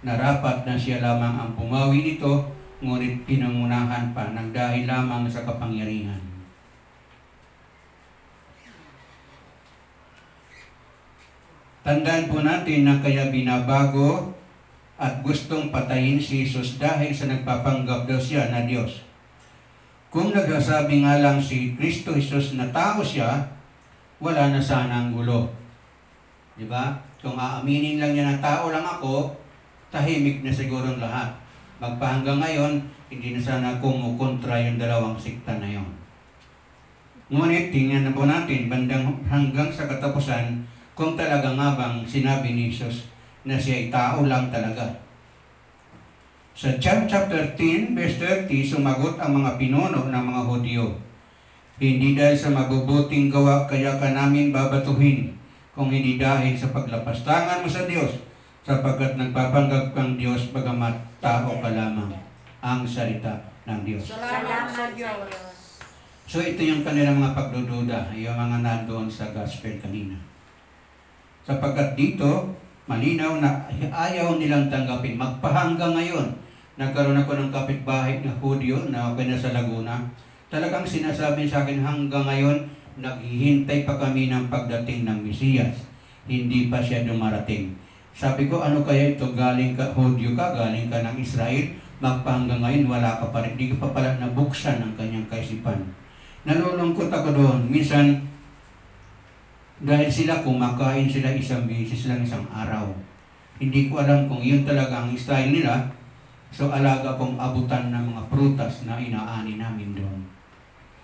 narapat na siya lamang ang bumawi nito, ngunit pinangunahan pa nang dahil lamang sa kapangyarihan. Tandaan po natin na kaya binabago at gustong patayin si Jesus dahil sa nagpapanggap daw siya na Diyos. Kung nagsasabi nga lang si Kristo Jesus na tao siya, wala na sana ang gulo. Diba? Kung aaminin lang niya na tao lang ako, tahimik na siguro ang lahat. Magpahanggang ngayon, hindi na sana kumukontra yung dalawang sikta na yon. Ngunit, tingnan na po natin, bandang hanggang sa katapusan, kung talaga nga bang sinabi ni Jesus na siya ay tao lang talaga. Sa John chapter 10, verse 30, sumagot ang mga pinuno ng mga Hudyo, hindi dahil sa mabubuting gawa kaya ka namin babatuhin, kung hindi dahil sa paglapastangan mo sa Diyos, sapagkat nagpapanggap kang Diyos bagamat tao ka lamang. Ang salita ng Diyos. Salamat sa Diyos. So ito yung kanilang mga pagdududa, yung mga nandoon sa gospel kanina. Sapagkat dito, malinaw na ayaw nilang tanggapin. Magpahanggang ngayon, nagkaroon ako ng kapitbahay na Hudyo na nasa Laguna. Talagang sinasabi sa akin hanggang ngayon, naghihintay pa kami ng pagdating ng Mesiyas. Hindi pa siya dumarating. Sabi ko, ano kaya ito? Galing ka, Hudyo ka, galing ka ng Israel, magpahanggang ngayon, wala ka pa rin. Hindi ka pa pala nabuksan ang kanyang kaisipan. Nalulungkot ako doon. Minsan, dahil sila kumakain sila isang beses lang isang araw. Hindi ko alam kung yun talaga ang style nila. So alaga kong abutan ng mga prutas na inaani namin doon.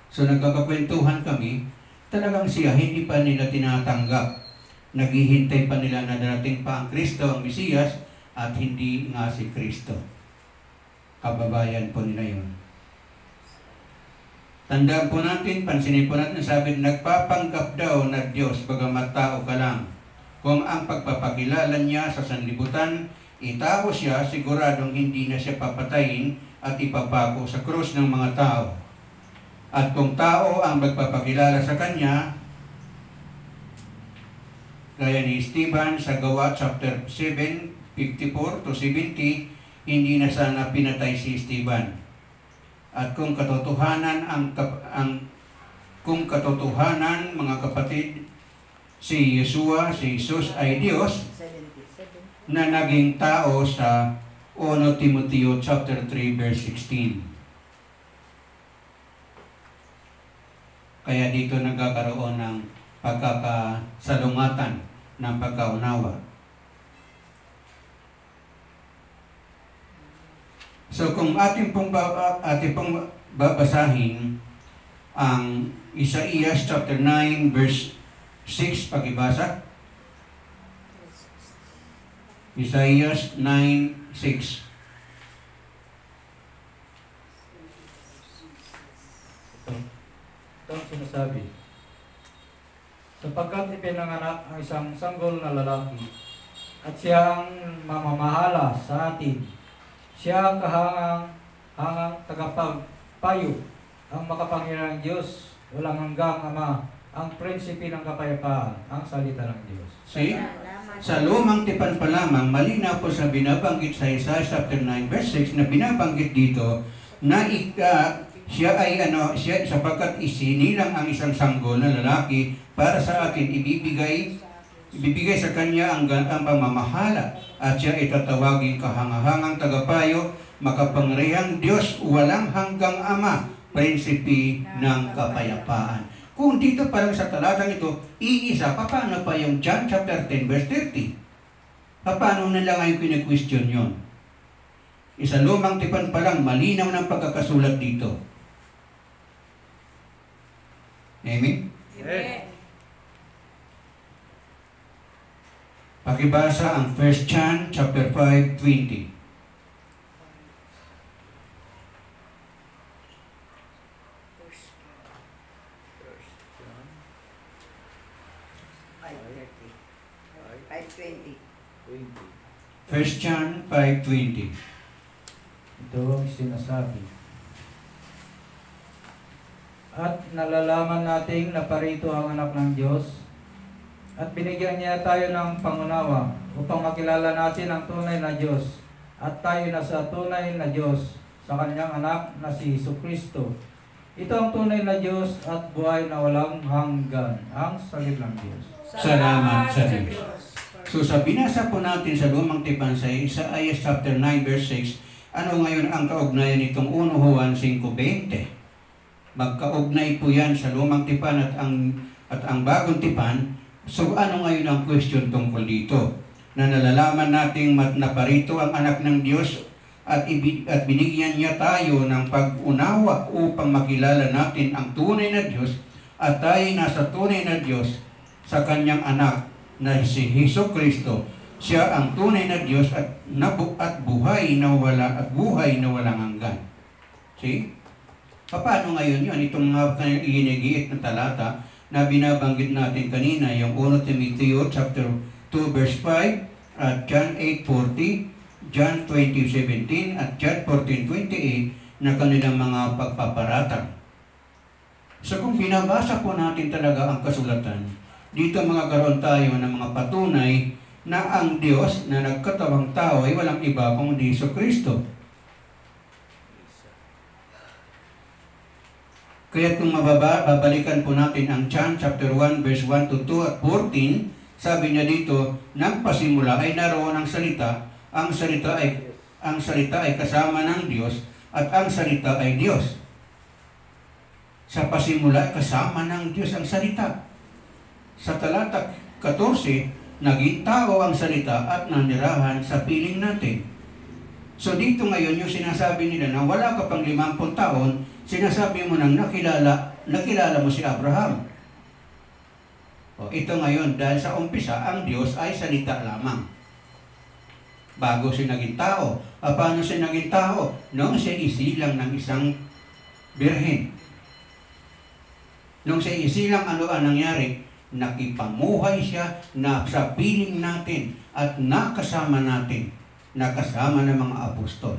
So nagkakakwentuhan kami, talagang siya hindi pa nila tinatanggap. Naghihintay pa nila na darating pa ang Kristo, ang Mesiyas, at hindi nga si Kristo. Kababayan po nila yun. Tandaan po natin, pansinin po natin, sabi, nagpapanggap daw na Diyos, bagamat tao ka lang. Kung ang pagpapakilala niya sa sanlibutan, itao siya, siguradong hindi na siya papatayin at ipapako sa krus ng mga tao. At kung tao ang magpapakilala sa kanya, gaya ni Stephen sa Gawa chapter 7, 54 to 70, hindi na sana pinatay si Stephen. At kung katotohanan mga kapatid, si Yeshua, si Jesus ay Diyos na naging tao sa 1 Timoteo chapter 3 verse 16. Kaya dito nagkakaroon ng pagkakasalungatan ng pagkaunawa. So kung ating pong babasahin ang Isaías chapter 9 verse 6, pakibasa. Isaías 9:6. Ito ang sinasabi. Sapagkat ipinanganak ang isang sanggol na lalaki at siya ang mamamahala sa atin. Siya ang hangang tagapagpayo, ang makapangyarihang Diyos, walang hanggang Ama, ang prinsipe ng kapayapaan, ang salita ng Diyos. See? Sa lumang tipan pa lamang, malinaw po sa binabanggit sa Isaiah chapter 9 verse 6 na binabanggit dito na siya sapagkat isinilang ang isang sanggol na lalaki para sa atin ibibigay sa kanya ang pamamahala at siya itatawagin kahangahangang tagapayo, makapangyarihang Diyos, walang hanggang Ama, prinsipe ng kapayapaan. Kung dito pa lang sa talatang ito, iisa, paano pa yung John chapter 10 verse 30? Paano nila ngayon kine-question yun? Isa lumang tipan pa lang, malinaw ng pagkakasulat dito. Amen? Amen. Pakibasa ang 1 John chapter 5:20. First John 5:20. Ito ang sinasabi. At nalalaman nating naparito ang anak ng Diyos at binigyan niya tayo ng pangunawa upang makilala natin ang tunay na Diyos at tayo na sa tunay na Diyos sa kanyang anak na si Jesucristo. Ito ang tunay na Diyos at buhay na walang hanggan, ang salita ng Diyos. Salamat sa Diyos. So sa binasa po natin sa lumang tipan sa Isaiah chapter 9 verse 6, ano ngayon ang kaugnayan nitong 1 Juan 5:20? Magkaugnay po yan sa lumang tipan at ang bagong tipan. So ano ngayon ang question tungkol dito? Na nalalaman nating naparito ang anak ng Diyos at binigyan niya tayo ng pag-unawa upang makilala natin ang tunay na Diyos at tayo nasa tunay na Diyos sa kanyang anak na si Jesucristo. Siya ang tunay na Diyos at buhay na walang hanggan. See? Paano ngayon yun? Itong inigiit na talata, na binabanggit natin kanina, yung 1 Timoteo chapter 2 verse 5 at John 8:40, John 20:17 at John 14:28 na kanilang mga pagpaparatang. So kung binabasa po natin talaga ang kasulatan, dito magkakaroon tayo ng mga patunay na ang Diyos na nagkatawang tao ay walang iba kundi Jesucristo. Kaya kung babalikan po natin ang John chapter 1 verse 1 to 2 at 14, sabi niya dito, nagpasimula ay naroon ang salita, ang salita ay kasama ng Diyos at ang salita ay Diyos. Sa pasimula, kasama ng Diyos ang salita. Sa talata 14, naging tao ang salita at nanirahan sa piling natin. So dito ngayon yung sinasabi nila na wala ka pang 50 taon, sinasabi mo nang nakilala mo si Abraham. O ito ngayon, dahil sa umpisa, ang Diyos ay salita lamang. Bago siya naging tao. Paano siya naging tao? Noong siya isilang ng isang birhen. Nung siya isilang, ano ang nangyari? Nakipamuhay siya na sa piling natin at nakasama natin. Nakasama ng mga apostol.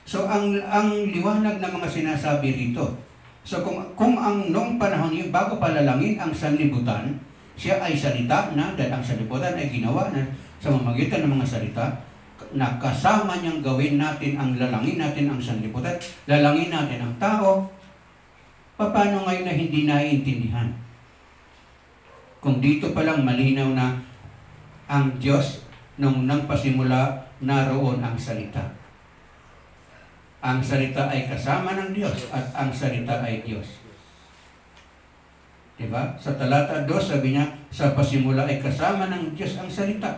So ang liwanag ng mga sinasabi rito. So kung ang noong panahon yun, bago palalangin ang sanlibutan, siya ay salita na, dahil ang sanlibutan ay ginawa na sa mamagitan ng mga salita, nakasama niyang gawin natin ang lalangin natin ang sanlibutan, lalangin natin ang tao. Paano ngayon na hindi naiintindihan? Kung dito palang malinaw na ang Diyos nung nagpasimula naroon ang salita. Ang salita ay kasama ng Diyos at ang salita ay Diyos. Diba? Sa talata 2 sabi niya, sa pasimula ay kasama ng Diyos ang salita.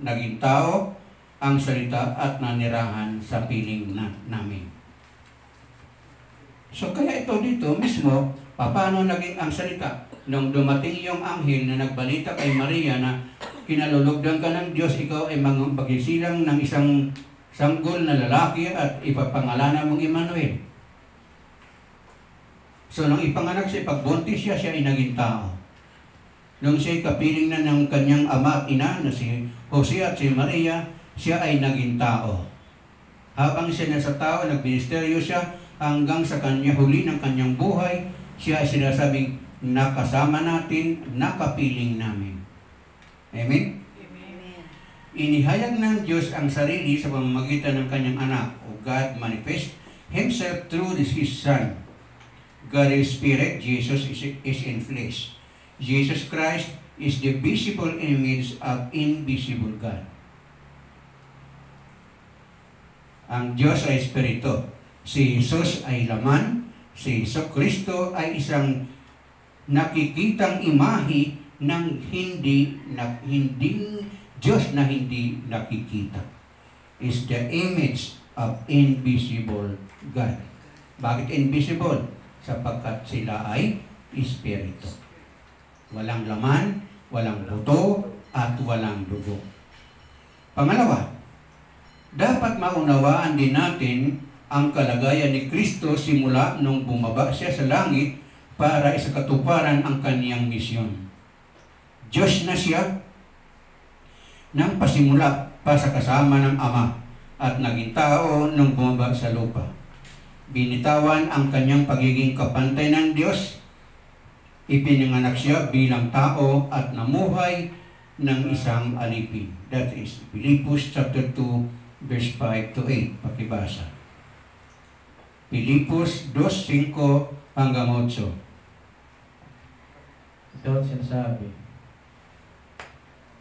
Naging tao ang salita at nanirahan sa piling namin. So kaya ito dito mismo, paano naging ang salita? Nung dumating yung anghel na nagbalita kay Maria na kinalulugdan ka ng Diyos, ikaw ay magisilang ng isang sanggol na lalaki at ipapangalanan mong Emmanuel. So nung ipanganak siya, pagbuntis siya ay naging tao. Nung siya kapiling na ng kanyang ama at ina na si Jose at si Maria, siya ay naging tao. Habang siya nasa tao, nagministeryo siya hanggang sa kanya huli ng kanyang buhay, siya ay sinasabing nakasama natin, nakapiling namin. Amen? Inihayag ng Diyos ang sarili sa pamamagitan ng kanyang anak, o God manifest Himself through His Son. God is Spirit, Jesus is in flesh. Jesus Christ is the visible image of invisible God. Ang Diyos ay Espiritu. Si Jesus ay laman. Si Jesucristo ay isang nakikitang imahe ng hindi Diyos na hindi nakikita. Is the image of invisible God. Bakit invisible? Sapagkat sila ay Espiritu. Walang laman, walang buto, at walang dugo. Pangalawa, dapat maunawaan din natin ang kalagayan ni Kristo simula nung bumaba siya sa langit para isakatuparan ang kaniyang misyon. Diyos na siya nang pasimula pa sa kasama ng Ama at naging tao nung bumaba sa lupa. Binitawan ang kanyang pagiging kapantay ng Diyos. Ipinanganak siya bilang tao at namuhay ng isang alipin. That is Pilipos chapter 2 verse 5 to 8. Pakibasa. Pilipos 2:5 hanggang 8. Ito ang sinasabi.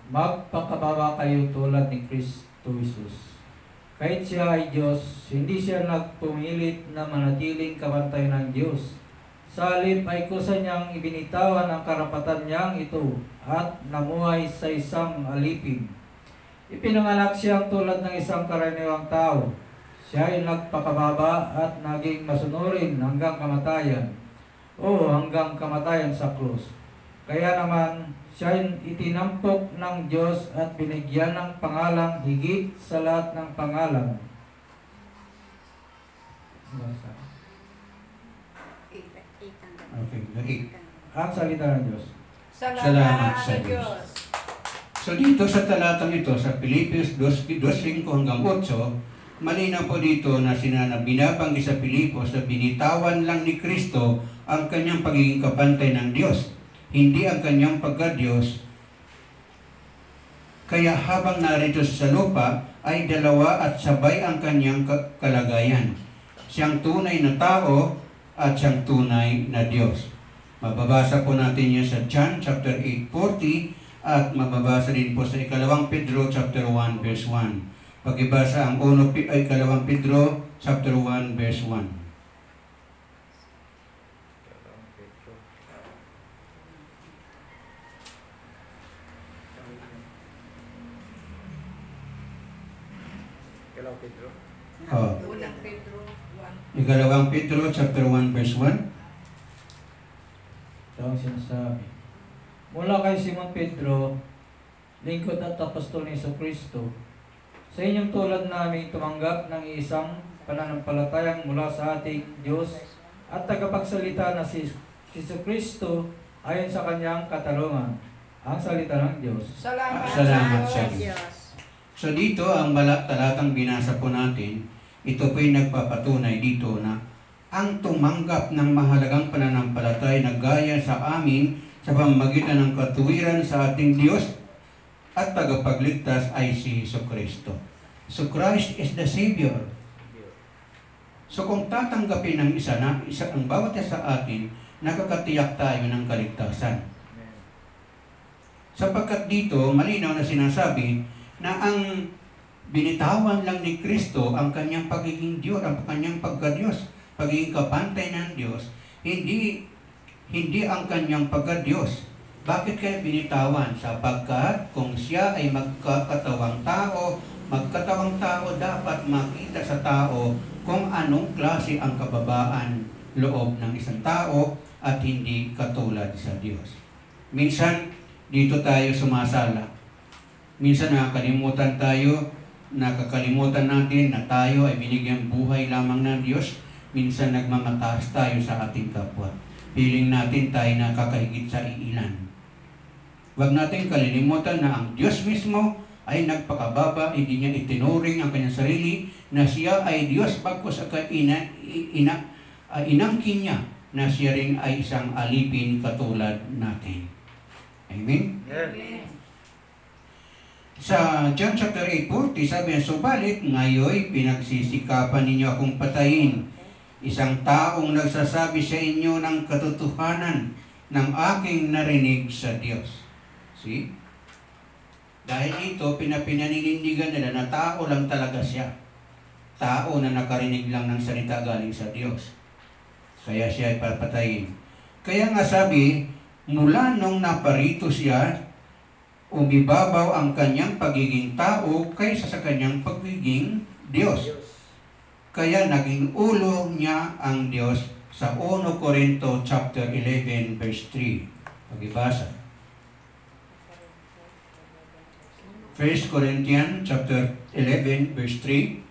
Magpakababa kayo tulad ni Kristo Jesus. Kahit siya ay Diyos, hindi siya nagpumilit na manatiling kapantay ng Diyos. Sa halip ay kusa niyang ibinitawan ang karapatan niyang ito at namuhay sa isang alipin. Ipinanganak siyang tulad ng isang karaniwang tao. Siya ay nagpakababa at naging masunurin hanggang kamatayan o hanggang kamatayan sa krus. Kaya naman, siya ay itinampok ng Diyos at binigyan ng pangalang higit sa lahat ng pangalan. Okay, Ang salita ng Diyos. Salamat sa Diyos. So dito sa talatang ito, sa Pilipos 2:5 hanggang 8, malinaw po dito na binabanggit sa Pilipos na binitawan lang ni Kristo ang kanyang pagiging kapantay ng Diyos, hindi ang kanyang pagka-Diyos. Kaya habang narito sa lupa, ay dalawa at sabay ang kanyang kalagayan. Siyang tunay na tao at siyang tunay na Diyos. Mababasa po natin yan sa John chapter 8:40 at mababasa din po sa 2 Pedro chapter 1 verse 1. Pagibasa ang 2 Pedro chapter 1 verse 1. Oh. Unang Pedro 1. 2 Pedro chapter 1 verse 1. Ito ang sinasabi. Mula kay Simon Pedro, lingkod at apostol ni Jesucristo, sa inyong tulad namin tumanggap ng isang pananampalatayang mula sa ating Diyos at tagapagsalita na si Jesucristo ayon sa kanyang katarungan, ang salita ng Diyos. Salamat sa Diyos. So dito ang talatang binasa po natin, ito po'y nagpapatunay dito na ang tumanggap ng mahalagang pananampalataya na gaya sa amin sa pamamagitan ng katuwiran sa ating Diyos at tagapagligtas ay si Jesucristo. So Christ is the Savior. So kung tatanggapin ng ang bawat isa sa atin, nakakatiyak tayo ng kaligtasan. Sapagkat dito, malinaw na sinasabi na ang binitawan lang ni Kristo ang kanyang pagiging Diyos, ang kanyang pagka-Diyos, pagiging kapantay ng Diyos, hindi ang kanyang pagka-Diyos. Bakit kaya binitawan? Sapagkat kung siya ay magkatawang tao dapat makita sa tao kung anong klase ang kababaan loob ng isang tao at hindi katulad sa Diyos. Minsan, dito tayo sumasala. Minsan nakakalimutan natin na tayo ay binigyan buhay lamang ng Diyos. Minsan nagmamataas tayo sa ating kapwa. Piling natin tayo nakakahigit sa iilan. Huwag natin kalilimutan na ang Diyos mismo ay nagpakababa, hindi niya itinuring ang kanyang sarili na siya ay Diyos bagkus inangkin niya na siya rin ay isang alipin katulad natin. Amen? Amen. Sa John chapter 8:40, sabi niya, subalit ngayon pinagsisikapan ninyo akong patayin. Isang taong nagsasabi sa inyo ng katotohanan ng aking narinig sa Diyos. See? Dahil dito, pinaninindigan nila na tao lang talaga siya. Tao na nakarinig lang ng salita galing sa Diyos. Kaya siya ay papatayin. Kaya nga sabi, mula nung naparito siya, umibabaw ang kanyang pagiging tao kaysa sa kanyang pagiging Diyos. Kaya naging ulo niya ang Diyos sa 1 Corinto chapter 11 verse 3. Pagibasa. 1 Corinthians chapter 11 verse 3.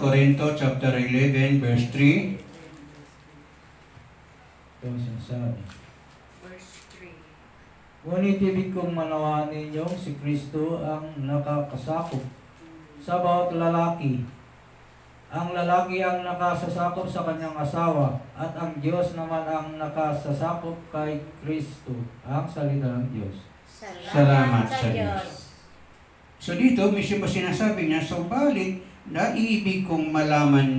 Corinto chapter 11 verse 3. Ito ang sinasabi. Verse 3. Ngunit ibig kong manawaan ninyong si Kristo ang nakakasakop sa bawat lalaki. Ang lalaki ang nakasasakop sa kanyang asawa at ang Diyos naman ang nakasasakop kay Kristo, ang salita ng Diyos. Salamat sa Diyos. So dito, mismo sinasabi niya, subalit naiibig kong malaman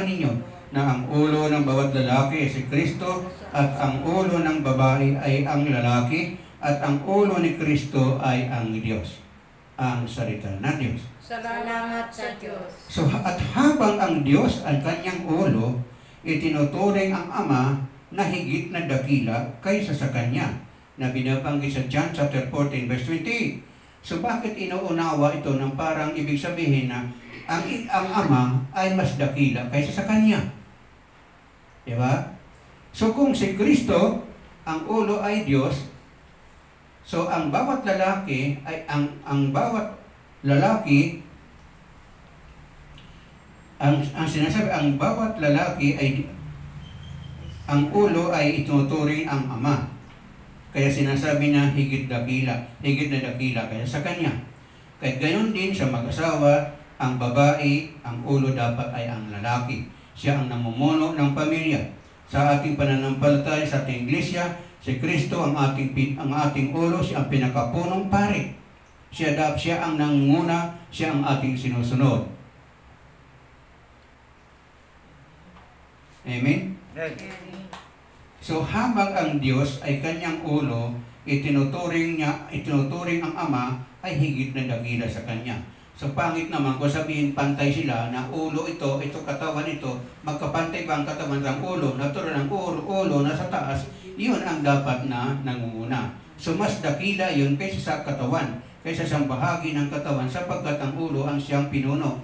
ninyo na ang ulo ng bawat lalaki ay si Kristo at ang ulo ng babae ay ang lalaki at ang ulo ni Kristo ay ang Diyos, ang salita ng Diyos. Salamat sa Diyos. So at habang ang Diyos ang kanyang ulo, itinuturing ang Ama na higit na dakila kaysa sa Kanya, na binabanggit sa John chapter 14 verse 28. So bakit inuunawa ito ng parang ibig sabihin na ang ama ay mas dakila kaysa sa kanya? Diba? So kung si Kristo, ang ulo ay Diyos, so ang bawat lalaki ay ang bawat lalaki ang sinasabi, ang bawat lalaki ay ang ulo ay ituturing ang ama. Kaya sinasabi na higit na dakila kaya sa kanya. Kaya gayon din sa mag-asawa, ang babae, ang ulo dapat ay ang lalaki. Siya ang namumuno ng pamilya. Sa ating pananampalataya, sa ating iglesia, si Kristo ang ating ulo, siya ang pinakapunong pari. Siya ang nangunguna, siya ang ating sinusunod. Amen? So habang ang Diyos ay kanyang ulo, itinuturing ang ama ay higit na dakila sa kanya. So pangit naman kung sabihin pantay sila na ulo ito katawan ito, magkapantay ba ang katawan ng ulo? Natural ang ulo nasa taas, yun ang dapat na nangunguna. So mas dakila yun kaysa sa katawan, kaysa sa bahagi ng katawan sapagkat ang ulo ang siyang pinuno.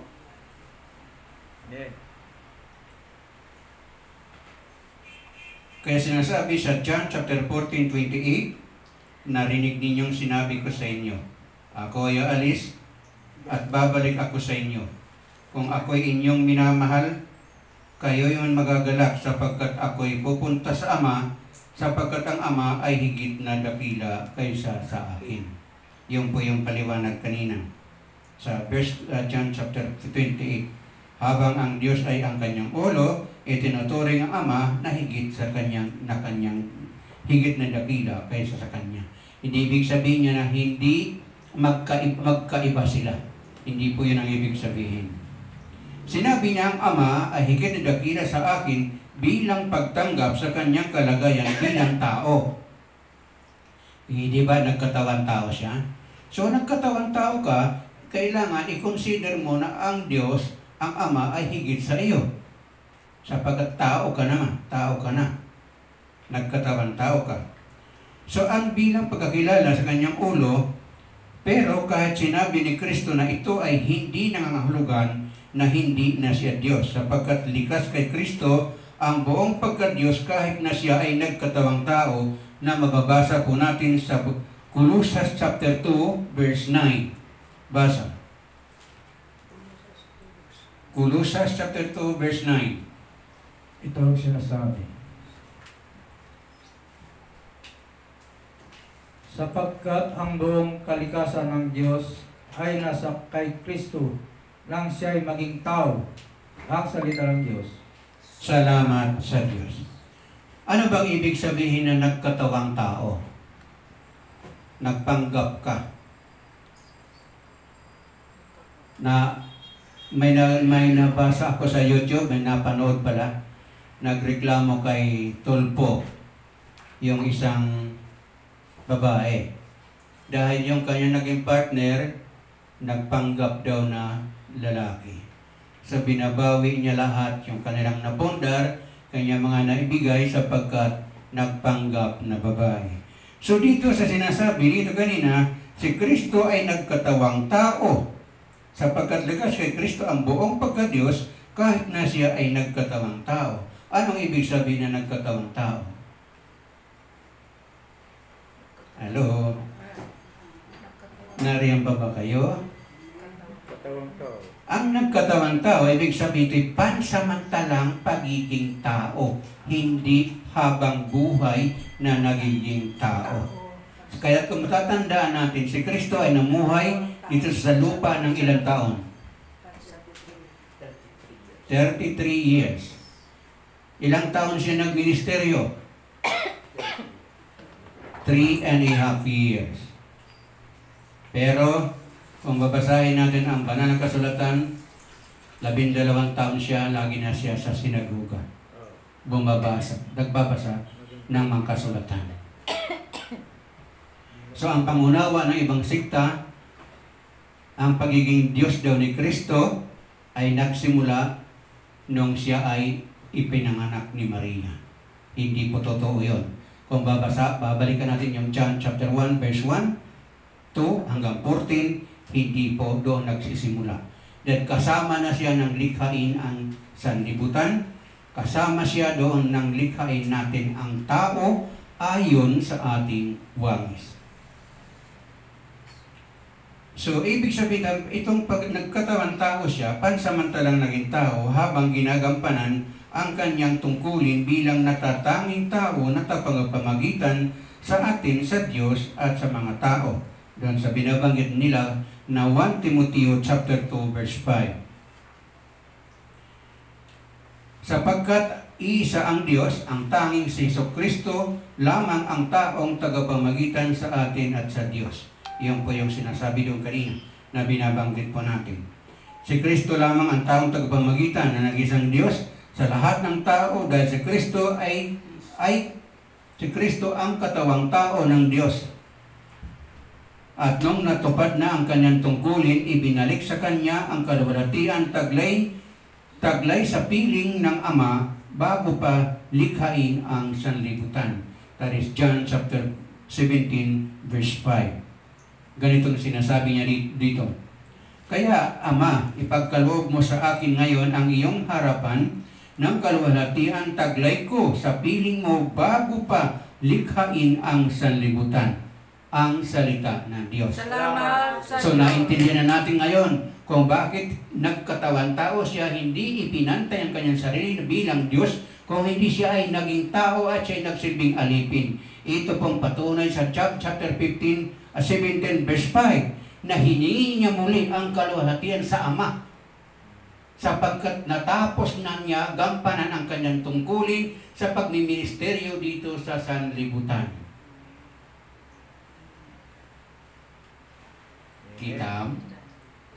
Kaya sinasabi sa John chapter 14:28, narinig ninyong sinabi ko sa inyo, ako ay aalis at babalik ako sa inyo. Kung ako'y inyong minamahal, kayo yung magagalak sapagkat ako'y pupunta sa Ama, sapagkat ang Ama ay higit na dakila kaysa sa akin. Yun po yung paliwanag kanina sa John chapter 28. Habang ang Diyos ay ang kanyang ulo, itinuturing ang Ama na higit sa kanyang higit na dakila kaysa sa kanya. Hindi ibig sabihin niya na hindi magkaiba sila. Hindi po yun ang ibig sabihin. Sinabi niya ang Ama ay higit na dakila sa akin bilang pagtanggap sa kanyang kalagayan bilang tao. Hindi ba nagkatawan tao siya? So nagkatawan tao ka, kailangan i-consider mo na ang Diyos, ang Ama ay higit sa iyo. Sapagkat tao ka naman, tao ka na. Nagkatawan tao ka. So ang bilang pagkakilala sa kanyang ulo, pero kahit sinabi ni Kristo na ito ay hindi nangangahulugan na hindi na siya Diyos. Sapagkat likas kay Kristo ang buong pagka-Diyos kahit na siya ay nagkatawang tao na mababasa po natin sa Colossus chapter 2 verse 9. Basa. Colossus chapter 2 verse 9. Ito ang sinasabi. Sapagkat ang buong kalikasan ng Diyos ay nasa kay Kristo nang siya ay maging tao, ang salita ng Diyos. Salamat sa Diyos. Ano bang ibig sabihin na nagkatawang tao? Nagpanggap ka. Na may nabasa ako sa YouTube, may napanood pala, nagreklamo kay Tulpo, yung isang babae. Dahil yung kanya naging partner, nagpanggap daw na lalaki. So binabawi niya lahat yung kanilang napundar, kanya mga naibigay sapagkat nagpanggap na babae. So dito sa sinasabi, dito kanina, si Kristo ay nagkatawang tao. Sapagkat likas kay Kristo ang buong pagka-Diyos, kahit na siya ay nagkatawang tao. Anong ibig sabihin na nagkatawang tao? Hello? Nariyan pa ba kayo? Ang nagkatawang tao, ibig sabihin ito'y pansamantalang pagiging tao, hindi habang buhay na nagiging tao. Kaya kung matatandaan natin, si Kristo ay namuhay dito sa lupa ng ilang taon? 33 years. Ilang taon siya nagministeryo? 3.5 years. Pero, kung babasahin natin ang banal na kasulatan, 12 taon siya, lagi na siya sa sinaguga. Nagbabasa ng mga kasulatan. So, ang pangunawa ng ibang sikta, ang pagiging Diyos daw ni Kristo ay nagsimula nung siya ay ipinanganak ni Maria. Hindi po totoo yun. Kung babalikan natin yung John chapter 1 verse 1, 2 hanggang 14, hindi po doon nagsisimula. Then kasama na siya ng likhain ang sanlibutan, kasama siya doon ng likhain natin ang tao ayon sa ating wangis. So, ibig sabihin, itong pag nagkatawan tao siya, pansamantalang naging tao habang ginagampanan ang kanyang tungkulin bilang natatanging tao na tagapamagitan sa atin, sa Diyos at sa mga tao. Doon sa binabanggit nila na 1 Timoteo chapter 2 verse 5. Sapagkat iisa ang Diyos, ang tanging si Jesucristo, lamang ang taong tagapamagitan sa atin at sa Diyos. Iyon po yung sinasabi doon kanina na binabanggit po natin. Si Kristo lamang ang taong tagapamagitan na nag-isang Diyos sa lahat ng tao dahil si Kristo si Kristo ang katawang tao ng Diyos. At nung natupad na ang kanyang tungkulin, ibinalik sa kanya ang kaluwalhatian taglay sa piling ng Ama bago pa likhain ang sanlibutan. That is John chapter 17 verse 5. Ganito ang sinasabi niya dito. Kaya, Ama, ipagkaloob mo sa akin ngayon ang iyong harapan ng kaluwalhatian taglay ko sa piling mo bago pa likhain ang sanlibutan. Ang salita ng Diyos. Salamat sa So, naintindihan na natin ngayon kung bakit nagkatawan tao siya, hindi ipinantay ang kanyang sarili bilang Diyos, kung hindi siya ay naging tao at siya ay nagsilbing alipin. Ito pong patunay sa chapter 17 verse 5 na hiningi niya muli ang kaluwalhatian sa Ama sapagkat natapos na niya gampanan ang kanyang tungkulin sa pagmiministeryo dito sa sanlibutan. Kita?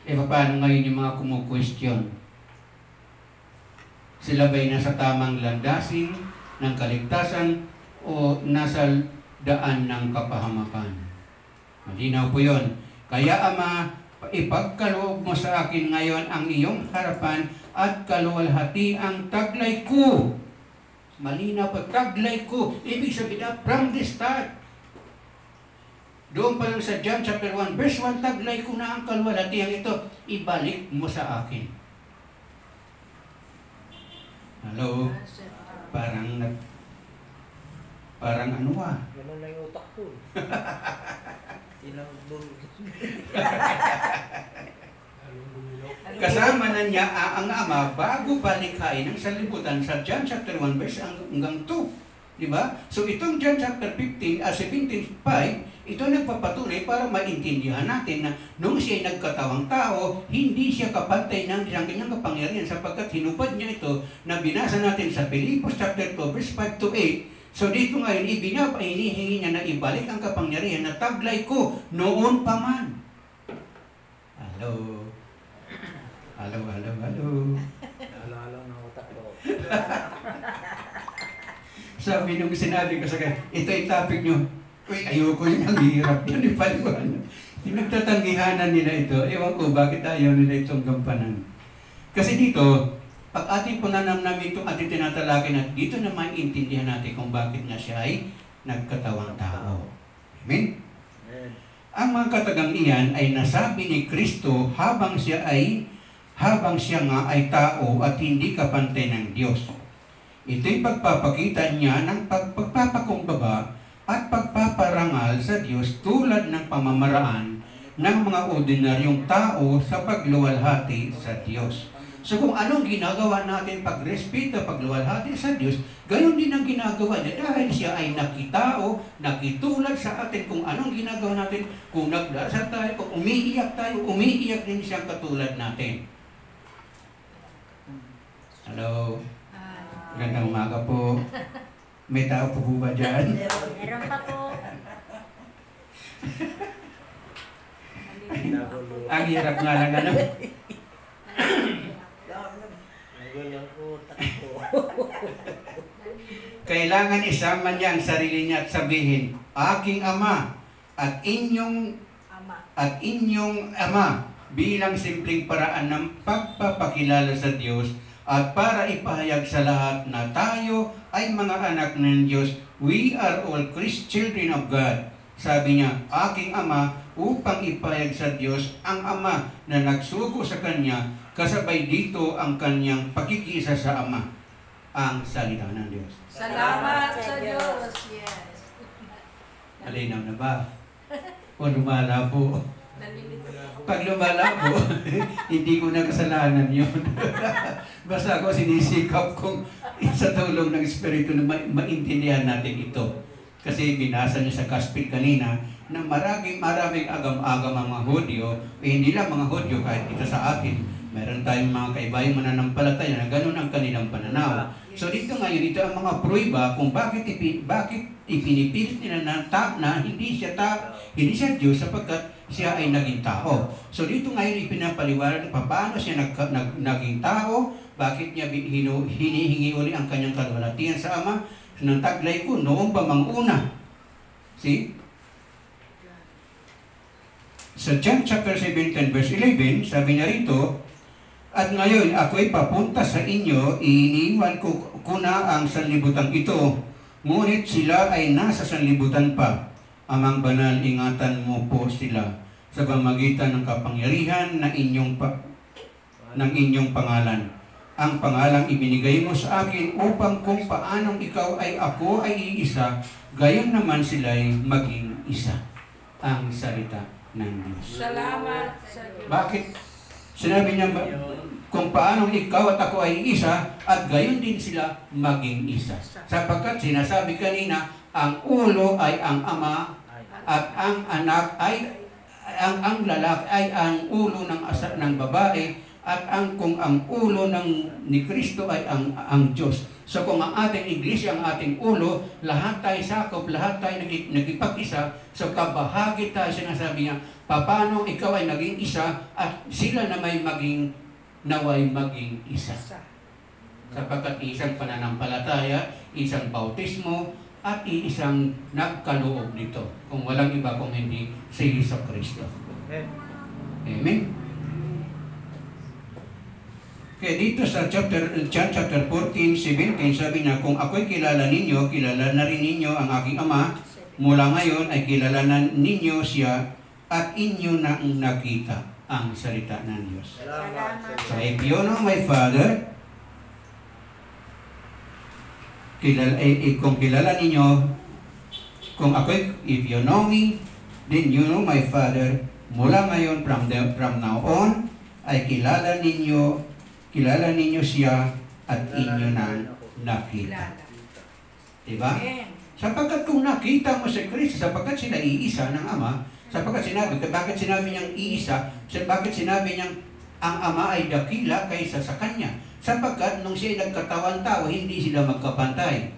Paano ngayon yung mga kumu-question? Sila ba'y nasa tamang landasin ng kaligtasan o nasa daan ng kapahamakan? Malinaw po yun. Kaya Ama, ipagkaloob mo sa akin ngayon ang iyong harapan at kaluwalhatiang taglay ko. Malinaw po, taglay ko. Ibig sabihin na from the start. Doon pa lang sa John chapter 1 verse 1, taglay ko na ang kaluwalhatiang ito. Ibalik mo sa akin. Hello? Parang ano ah. Ganun na yung utak ko. Kasama na niya ang Ama bago palikhain ang sanlibutan sa John chapter 1 verse hanggang 2. Diba? So itong John chapter 17, 17:5, ito nagpapatunay para maintindihan natin na nung siya ay nagkatawang tao, hindi siya kapantay ng kanyang kapangyarihan sapagkat hinubad niya ito na binasa natin sa Filipos chapter 2 verse 5 to 8. So dito ngayon, hinihingi niya na ibalik ang kapangyarihan na taglay ko noon pa man. Hello? Hello? Naalala ng utak ko. Sabi nung sinabi ko sa kanya, ito yung topic nyo. Uy, ayoko yun, ang hirap yun, ipaliwan. Nagtatanggihanan nila ito. Ewan ko, bakit ayaw nila itong gampanan? Kasi dito, pag ating punanam namin itong ating tinatalakay na dito na maintindihan natin kung bakit nga siya ay nagkatawang tao. Amen? Ang mga katagang iyan ay nasabi ni Kristo habang siya nga ay tao at hindi kapantay ng Diyos. Ito'y pagpapakita niya ng pagpapakumbaba at pagpaparangal sa Diyos tulad ng pamamaraan ng mga ordinaryong tao sa pagluwalhati sa Diyos. So kung anong ginagawa natin pagrespeto, pagluwalhati sa Diyos, gayon din ang ginagawa niya dahil siya ay nakitao, nakitulad sa atin kung anong ginagawa natin. Kung nagdarasal tayo, kung umiiyak tayo, umiiyak din siyang katulad natin. Hello? Gandang umaga po. May tao po ba dyan? Meron pa po. Ang hirap nga lang ano. Kailangan isama niya ang sarili niya at sabihin, aking Ama at inyong Ama bilang simpleng paraan ng pagpapakilala sa Diyos at para ipahayag sa lahat na tayo ay mga anak ng Diyos. We are all children of God. Sabi niya, aking Ama upang ipayag sa Diyos ang Ama na nagsugo sa Kanya, kasabay dito ang Kanyang pakikiisa sa Ama, ang salita ng Diyos. Salamat sa Diyos. Yes. Malinaw na ba? O lumalabo? Pag lumalabo, hindi ko na kasalanan yun. Basta ako sinisikap kong sa tulong ng Espiritu na maintindihan natin ito. Kasi binasa niya sa Gospel kanina na maraming agam-agam ang mga Hudyo, hindi lang mga Hudyo, kahit ito sa atin. Meron tayong mga kaibayang mananampalataya na ganun ang kanilang pananaw. So dito ngayon, ito ang mga pruiba kung bakit ipinipilit nila na hindi siya Diyos sapagkat siya ay naging tao. So dito ngayon ipinapaliwanag paano siya naging tao, bakit niya hinihingi uli ang kanyang kalwalhatian sa Ama. Nang taglay ko, noong ba manguna? See? Sa John chapter 17 verse 11, sabi niya rito, at ngayon ako'y papunta sa inyo, iniwan ko na ang sanlibutan ito, ngunit sila ay nasa sanlibutan pa. Amang banal, ingatan mo po sila sa pamamagitan ng kapangyarihan ng inyong pangalan. Ang pangalang ibinigay mo sa akin upang kung paanong ikaw ay ako ay iisa, gayon naman sila'y maging isa. Ang salita ng Diyos. Salamat sa Diyos. Bakit? Sinabi niya kung paanong ikaw at ako ay isa at gayon din sila maging isa. Sapagkat sinasabi kanina, ang ulo ay ang Ama at ang anak ay ang lalaki ay ang ulo ng babae at kung ang ulo ni Kristo ay ang Diyos. So kung ang ating iglesia ang ating ulo, lahat tayo sakop, lahat tayo nagipag-isa, so kabahagi tayo, sinasabi niya, paano ikaw ay naging isa at sila na may naway maging isa. Sapagkat isang pananampalataya, isang bautismo, at isang nagkaloob nito. Kung walang iba kung hindi si Jesucristo. Amen? Kaya dito sa John chapter 14, 17, sabi niya, kung ako'y kilala ninyo, kilala na rin ninyo ang aking Ama. Mula ngayon ay kilala na ninyo siya at inyo na nakita ang salita ng Diyos. So if you know my Father, kung kilala ninyo, if you know me, then you know my Father. Mula ngayon, from now on, ay kilala ninyo siya at inyo na nakita. Diba? Sapagkat kung nakita mo si Kristo, sapagkat sila iisa ng Ama, bakit sinabi niyang iisa, bakit sinabi niyang ang Ama ay dakila kaysa sa Kanya? Sapagkat nung siya nagkatawan tao, hindi sila magkapantay.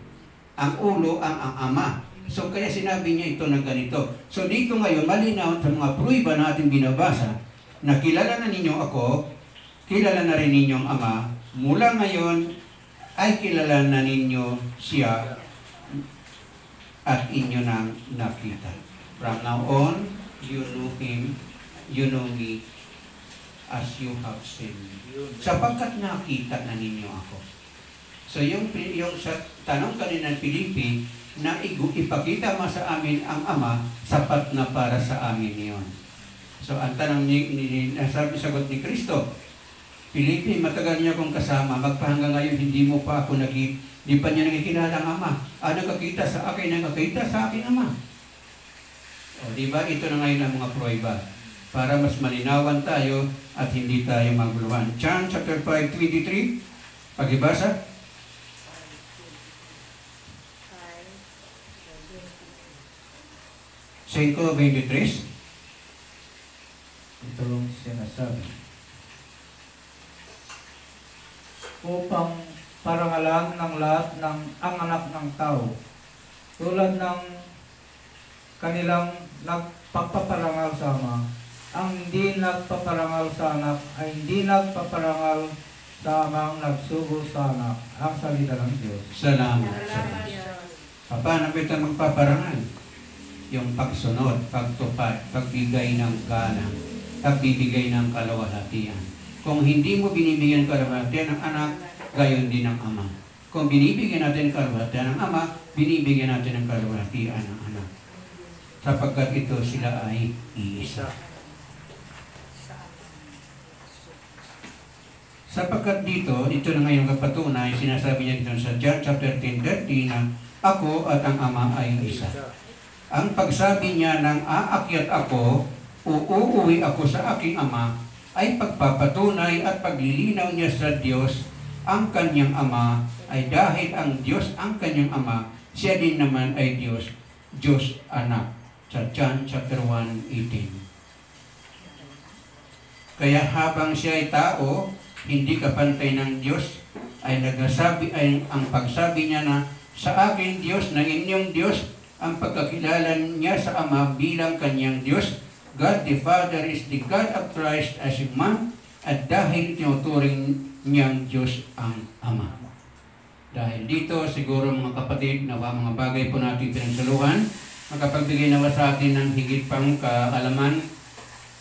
Ang ulo ang Ama. So kaya sinabi niya ito na ganito. So dito ngayon, malinaw sa mga pruiba natin binabasa, na kilala na ninyo ako, kilala na rin ninyong Ama, mula ngayon ay kilala na ninyo siya at inyo nang nakita. From now on, you know Him, you know me, as you have seen me. Sapagkat nakita na ninyo ako. So yung sa tanong kanina ng Filipi, na ipakita mo sa amin ang Ama, sapat na para sa amin yon. So ang tanong sagot ni Kristo, Filipi, matagal niya akong kasama, magpahanggang ngayon hindi mo pa ako hindi pa niya nakikilala ang Ama. Nakakita sa akin, nakakita sa akin Ama. O diba, ito na ngayon ang mga pruiba para mas malinawan tayo at hindi tayo maguluhan. John chapter 5:23, pagibasa. Cinco 23. Ito yung sinasabi. Upang parangalan ng lahat ng ang anak ng tao, tulad ng kanilang nagpaparangal sa Ama, ang hindi nagpaparangal sa anak ay hindi nagpaparangal sa Amang nagsugo sa anak. Ang salita ng Diyos. Salamat sa Diyos. Paano kita magpaparangal? Yung pagsunod, pagtupad, pagbigay ng galang, pagbibigay ng kalawalhatian. Kung hindi mo binibigyan kalawalhatian ng anak, gayon din ng Ama. Kung binibigyan natin kalawalhatian ng Ama, binibigyan natin ng kalawalhatian ng anak. sapagkat ito sila ay iisa. Sapagkat ito na ngayong kapatunay, sinasabi niya dito sa John chapter 10:30 na ako at ang Ama ay isa. Ang pagsabi niya ng aakyat ako o uuwi ako sa aking Ama ay pagpapatunay at paglilinaw niya sa Diyos ang kanyang Ama ay dahil ang Diyos ang kanyang Ama, siya din naman ay Diyos, Diyos Anak. Sa John chapter 1:18. Kaya habang siya ay tao, hindi kapantay ng Diyos, ay nagsasabi ay ang pagsabi niya na sa aking Diyos na inyong Diyos, ang pagkakilala niya sa Ama bilang kanyang Diyos. God the Father is the God of Christ as a man, at dahil tinuturing niyang Diyos ang Ama. Dahil dito, siguro mga kapatid, na mga bagay po natin pinagsaluhan, makapagbigay naman sa atin ng higit pang kaalaman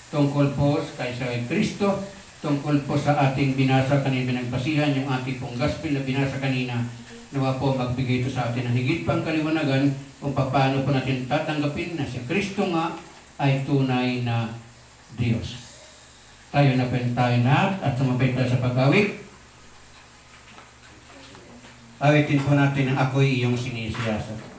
tungkol po kay Kristo, tungkol po sa ating binasa kanina, pinagbasihan yung ating pong gospel na binasa kanina. Nawa po magbigay ito sa atin ng higit pang kaliwanagan kung paano po natin tatanggapin na si Kristo nga ay tunay na Diyos. Tayo na at sumabay tayo sa pag-awit. Awitin po natin ang ako'y iyong sinisiyasat.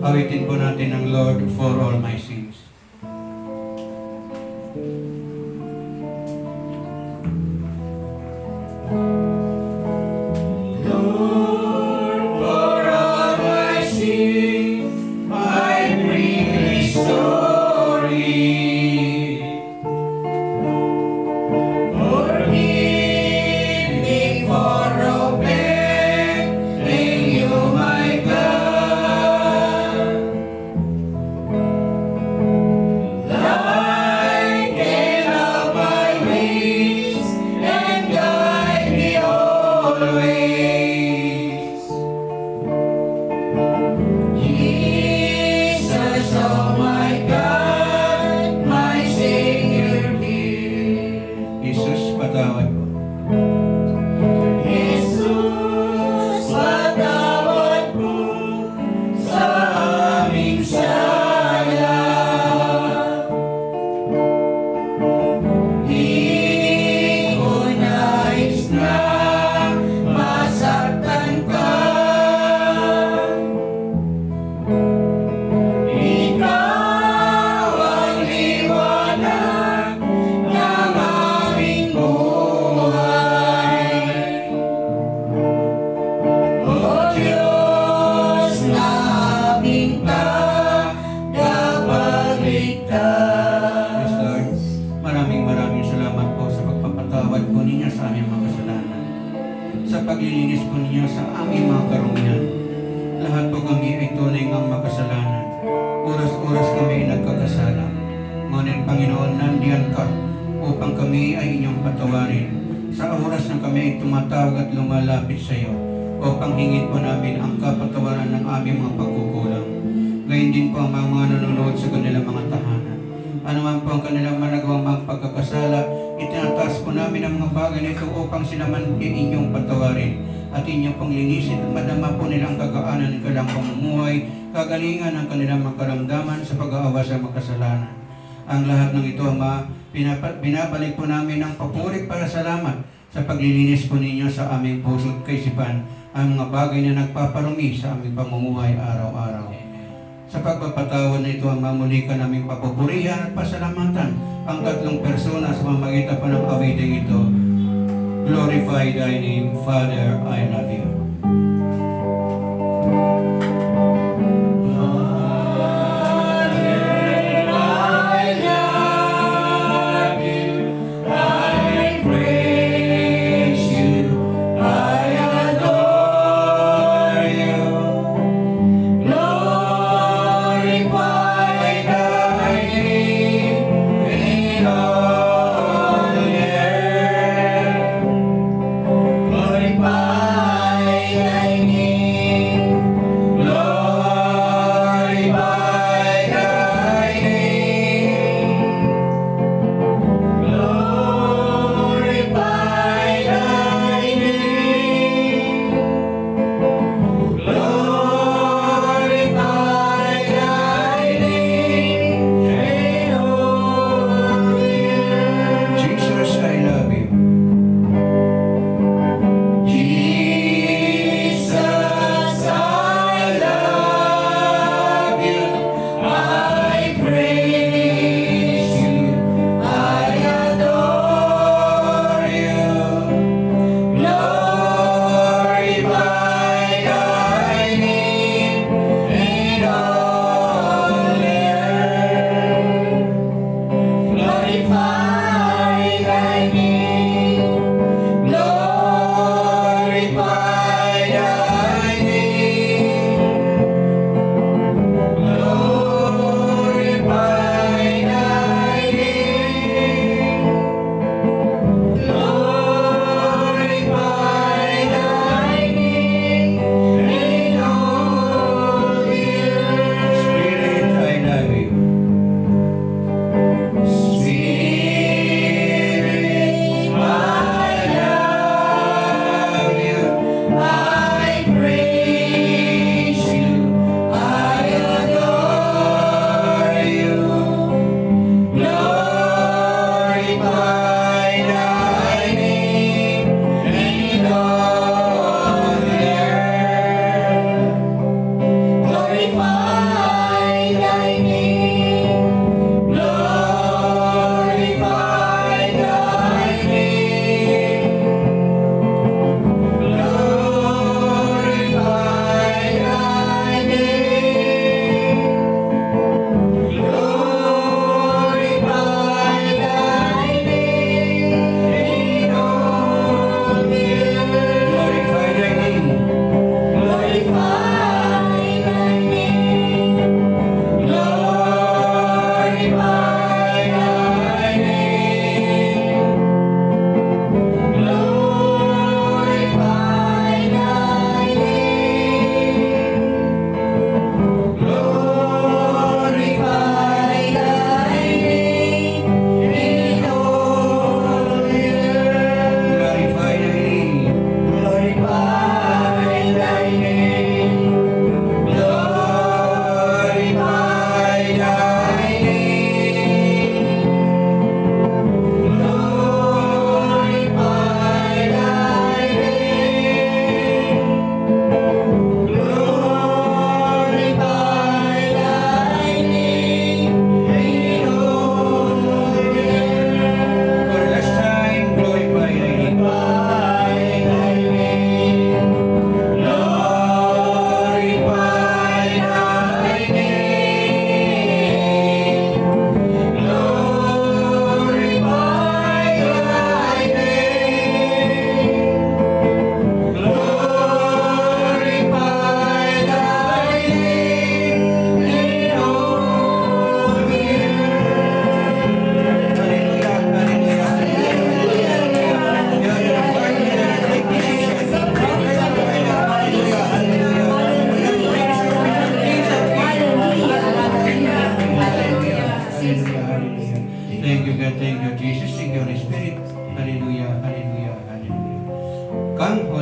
Awitin po natin ang Lord for all my sins. paglilinis po ninyo sa aming mga karumihan. Lahat po kami ay tunay ngang makasalanan. Oras-oras kami ay nagkakasala. Ngunit Panginoon, nandiyan ka upang kami ay inyong patawarin. Sa oras na kami ay tumatawag at lumalapit sa iyo, upang hingin po namin ang kapatawaran ng aming mga pagkukulang. Gayun din po ang mga nanonood sa kanilang mga tahanan. Ano man po ang kanilang managawang mga pagkakasala, itinataas po namin ang mga bagay na ito upang sila man inyong patawarin at inyong pong linisin at madama po nilang kagaanan ng kanilang pamumuhay, kagalingan ng kanilang mga karamdaman sa pag-aawa sa makasalanan. Ang lahat ng ito, Ama, binabalik po namin ang papuri para salamat sa paglilinis po ninyo sa aming puso at kaisipan, ang mga bagay na nagpaparumi sa aming pamumuhay araw-araw. Sa pagpapatawad na ito, Ama, muli ka naming papupurihan at pasalamatan ang tatlong persona sa pamamagitan pa ng awiting ito. Glorify thy name, Father, I love you. Glorify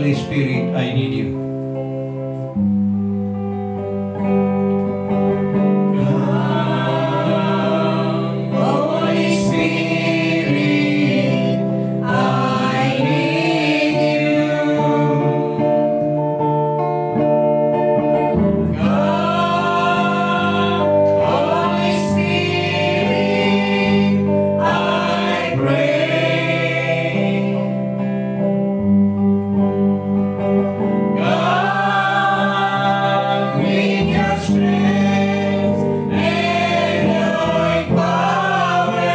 Holy Spirit, I need you. Holy Spirit, I need you. Holy Spirit, I pray. God, with your strength and your power,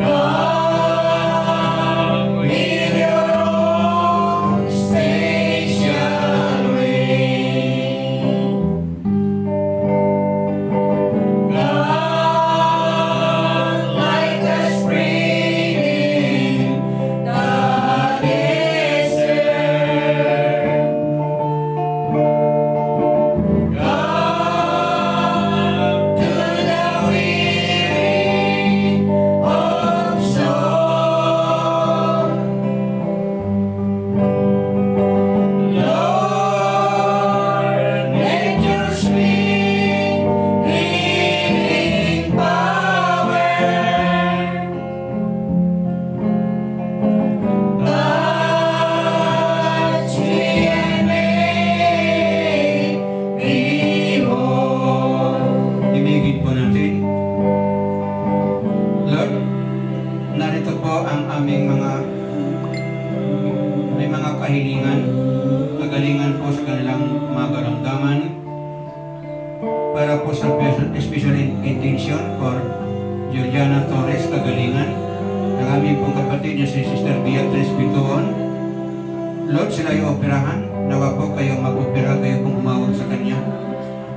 God, with your own special way, God, like a spring in the desert, God, to the weary of soul, Lord, let your sweet healing power touch me and make me whole. Ibigin po natin. Lord, narito po ang aming may mga kahilingan, kagalingan po sa kanilang mga karamdaman para po sa special intention for Juliana Torres, kagalingan ng aming pong kapatid niya si Sister Beatrice Bituon. Lord, sila yung operahan. Nawa po kayo mag-opera, kayo pong umawag sa kanya.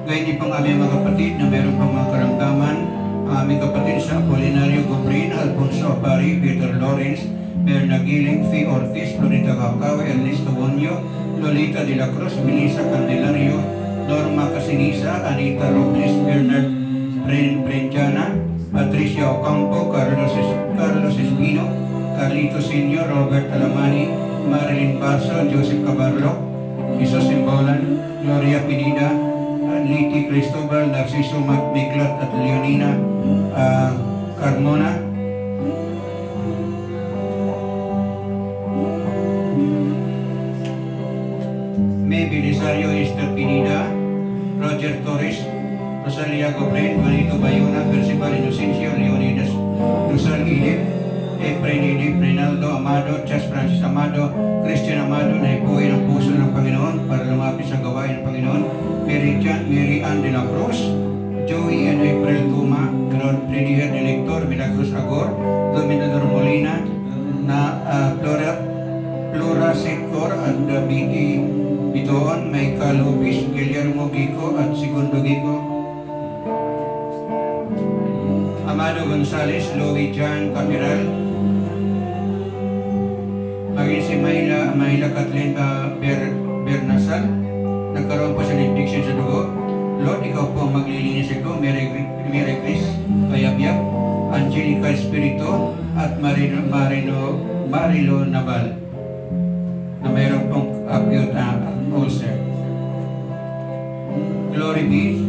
Gayun din pong aming mga kapatid na meron pang mga karamdaman. Ang aming kapatid sa Apolinario Gobrin, Alfonso Apari, Peter Lawrence, Berna Giling, Fee Ortiz, Florita Caucawe, Ernesto Bonio, Lolita de la Cruz, Melissa Candelario, Norma Casinisa, Anita Robles, Bernard Prenjana, Patricia Ocampo, Carlos Espino, Carlito Senior, Robert Alamani, Marilyn Barso, Joseph Cabarlo, Jesus Simbolan, Gloria Pinida, Liti Cristobal, Narciso Miglat at Leonina Carmona, May Belisario, Esther Pinida, Roger Torres, Rosalia Gobren, Juanito Bayona, Percival Inocencio, Leonidas Dusal Ilip, Efrain Ilip, Rinaldo Amado, Chas Francis Amado, Christian Amado, na ipuin ang puso ng Panginoon para lumapit sa gawain ng Panginoon, Mary Ann de la Cruz, Joey and April Tuma, Prediher Elector, Milagros Agor, Dominador Molina, Flora Sector at Biti Bitoon, Michael Lupis, Guillermo Gico at Segundo Gico, Amado Gonzales, Louis Jan Capiral, maging si Mayla Kathleen Bernasal, nagkaroon po siya ng infection sa dugo. Lord, ikaw po ang maglilinis ito. Mary Chris Kayabyab, Angelica Espirito at Marilo Naval na mayroon pong acute ulcer. Glory be.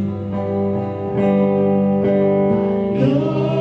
Glory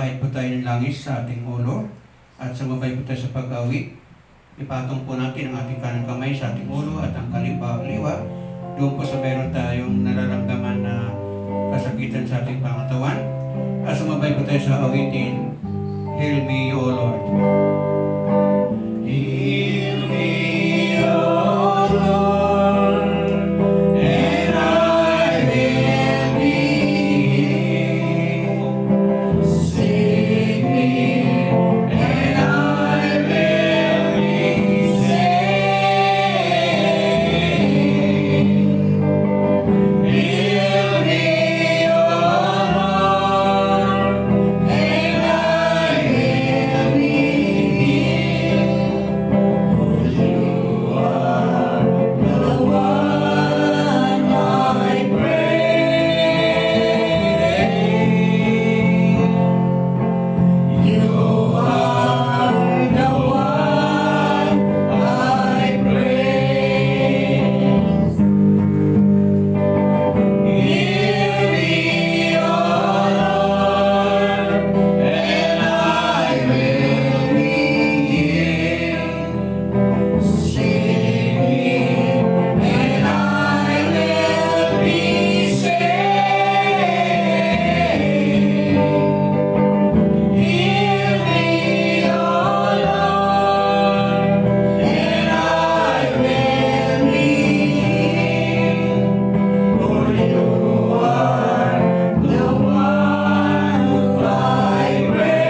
Ipahid po tayo ng langis sa ating ulo at sumabay po tayo sa pag-awit. Ipatong po natin ang ating kanang kamay sa ating ulo at ang kaliwa. Doon po sa meron tayong nararamdaman na kasakitan sa ating pangatawan. At sumabay po tayo sa awitin, Heal me, O Lord. Heal me, O Lord, and I will be healed. Save me, and I will be saved. Heal me, O Lord, and I will be healed. For you are the one I pray. You are the one I praise. Hear me, O Lord, and I will be healed. Save me, and I will be saved. Hear me, O Lord, and I will be healed. For you are the one I pray.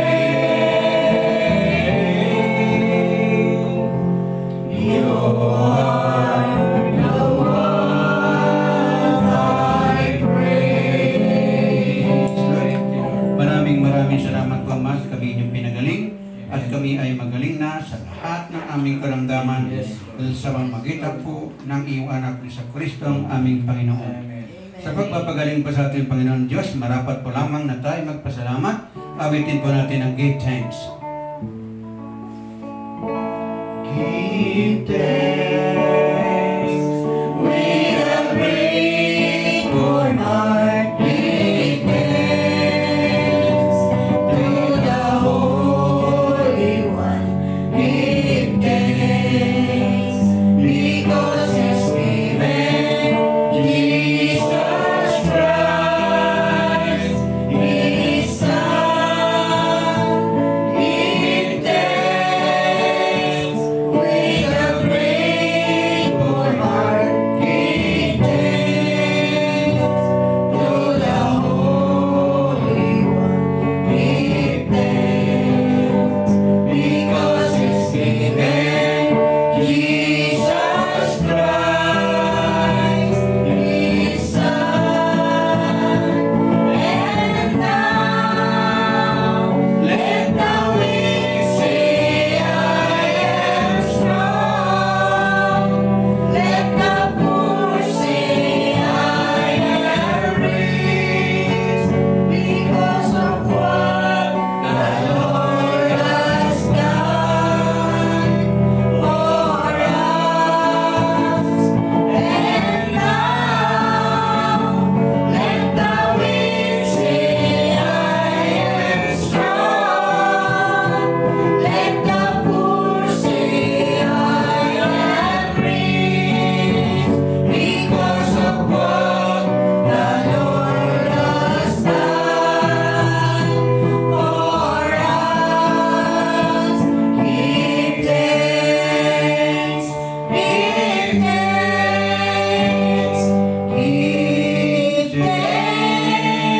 You are the one I pray. Maraming salamat po, Ama, sa kami inyong pinagaling at kami ay magaling na sa lahat ng aming karamdaman sa pamamagitan po ng iyong anak ni sa Kristo ang aming Panginoon. Sa pagpapagaling po sa ating Panginoon Diyos, marapat po lamang na tayo magpasalamat. Awitin po natin ang Give Thanks. Give thanks with a grateful heart. Give thanks to the Holy One. Give thanks because He's given Jesus Christ, His Son. Give thanks with a grateful heart. Give thanks to the Holy One. Give thanks because He's given Jesus Christ, His Son. And now let the weak say, I am strong. Let the poor say, I am rich because of what the Lord has done for us. And now let the weak say, I am strong. Let the poor say, I am rich because of what the Lord has done for us. Give thanks, give thanks, give thanks.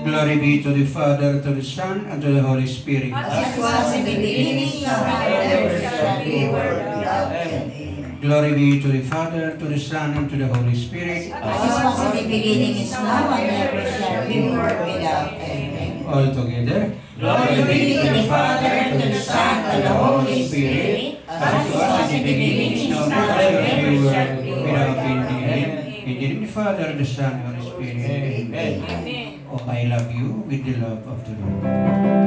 Glory be to the Father, to the Son, and to the Holy Spirit. As was in the beginning, now and ever shall be, world without end. Amen. Glory be to the Father, to the Son, and to the Holy Spirit. As was in the beginning, is now, and ever shall be, world without end. Amen. All together. Glory be to the Father, to the Son, and the Holy Spirit, as was in the beginning, is now, and ever shall be, world without end. In the name of the Father, the Son, and the Holy Spirit. Amen. Oh, I love you with the love of the Lord.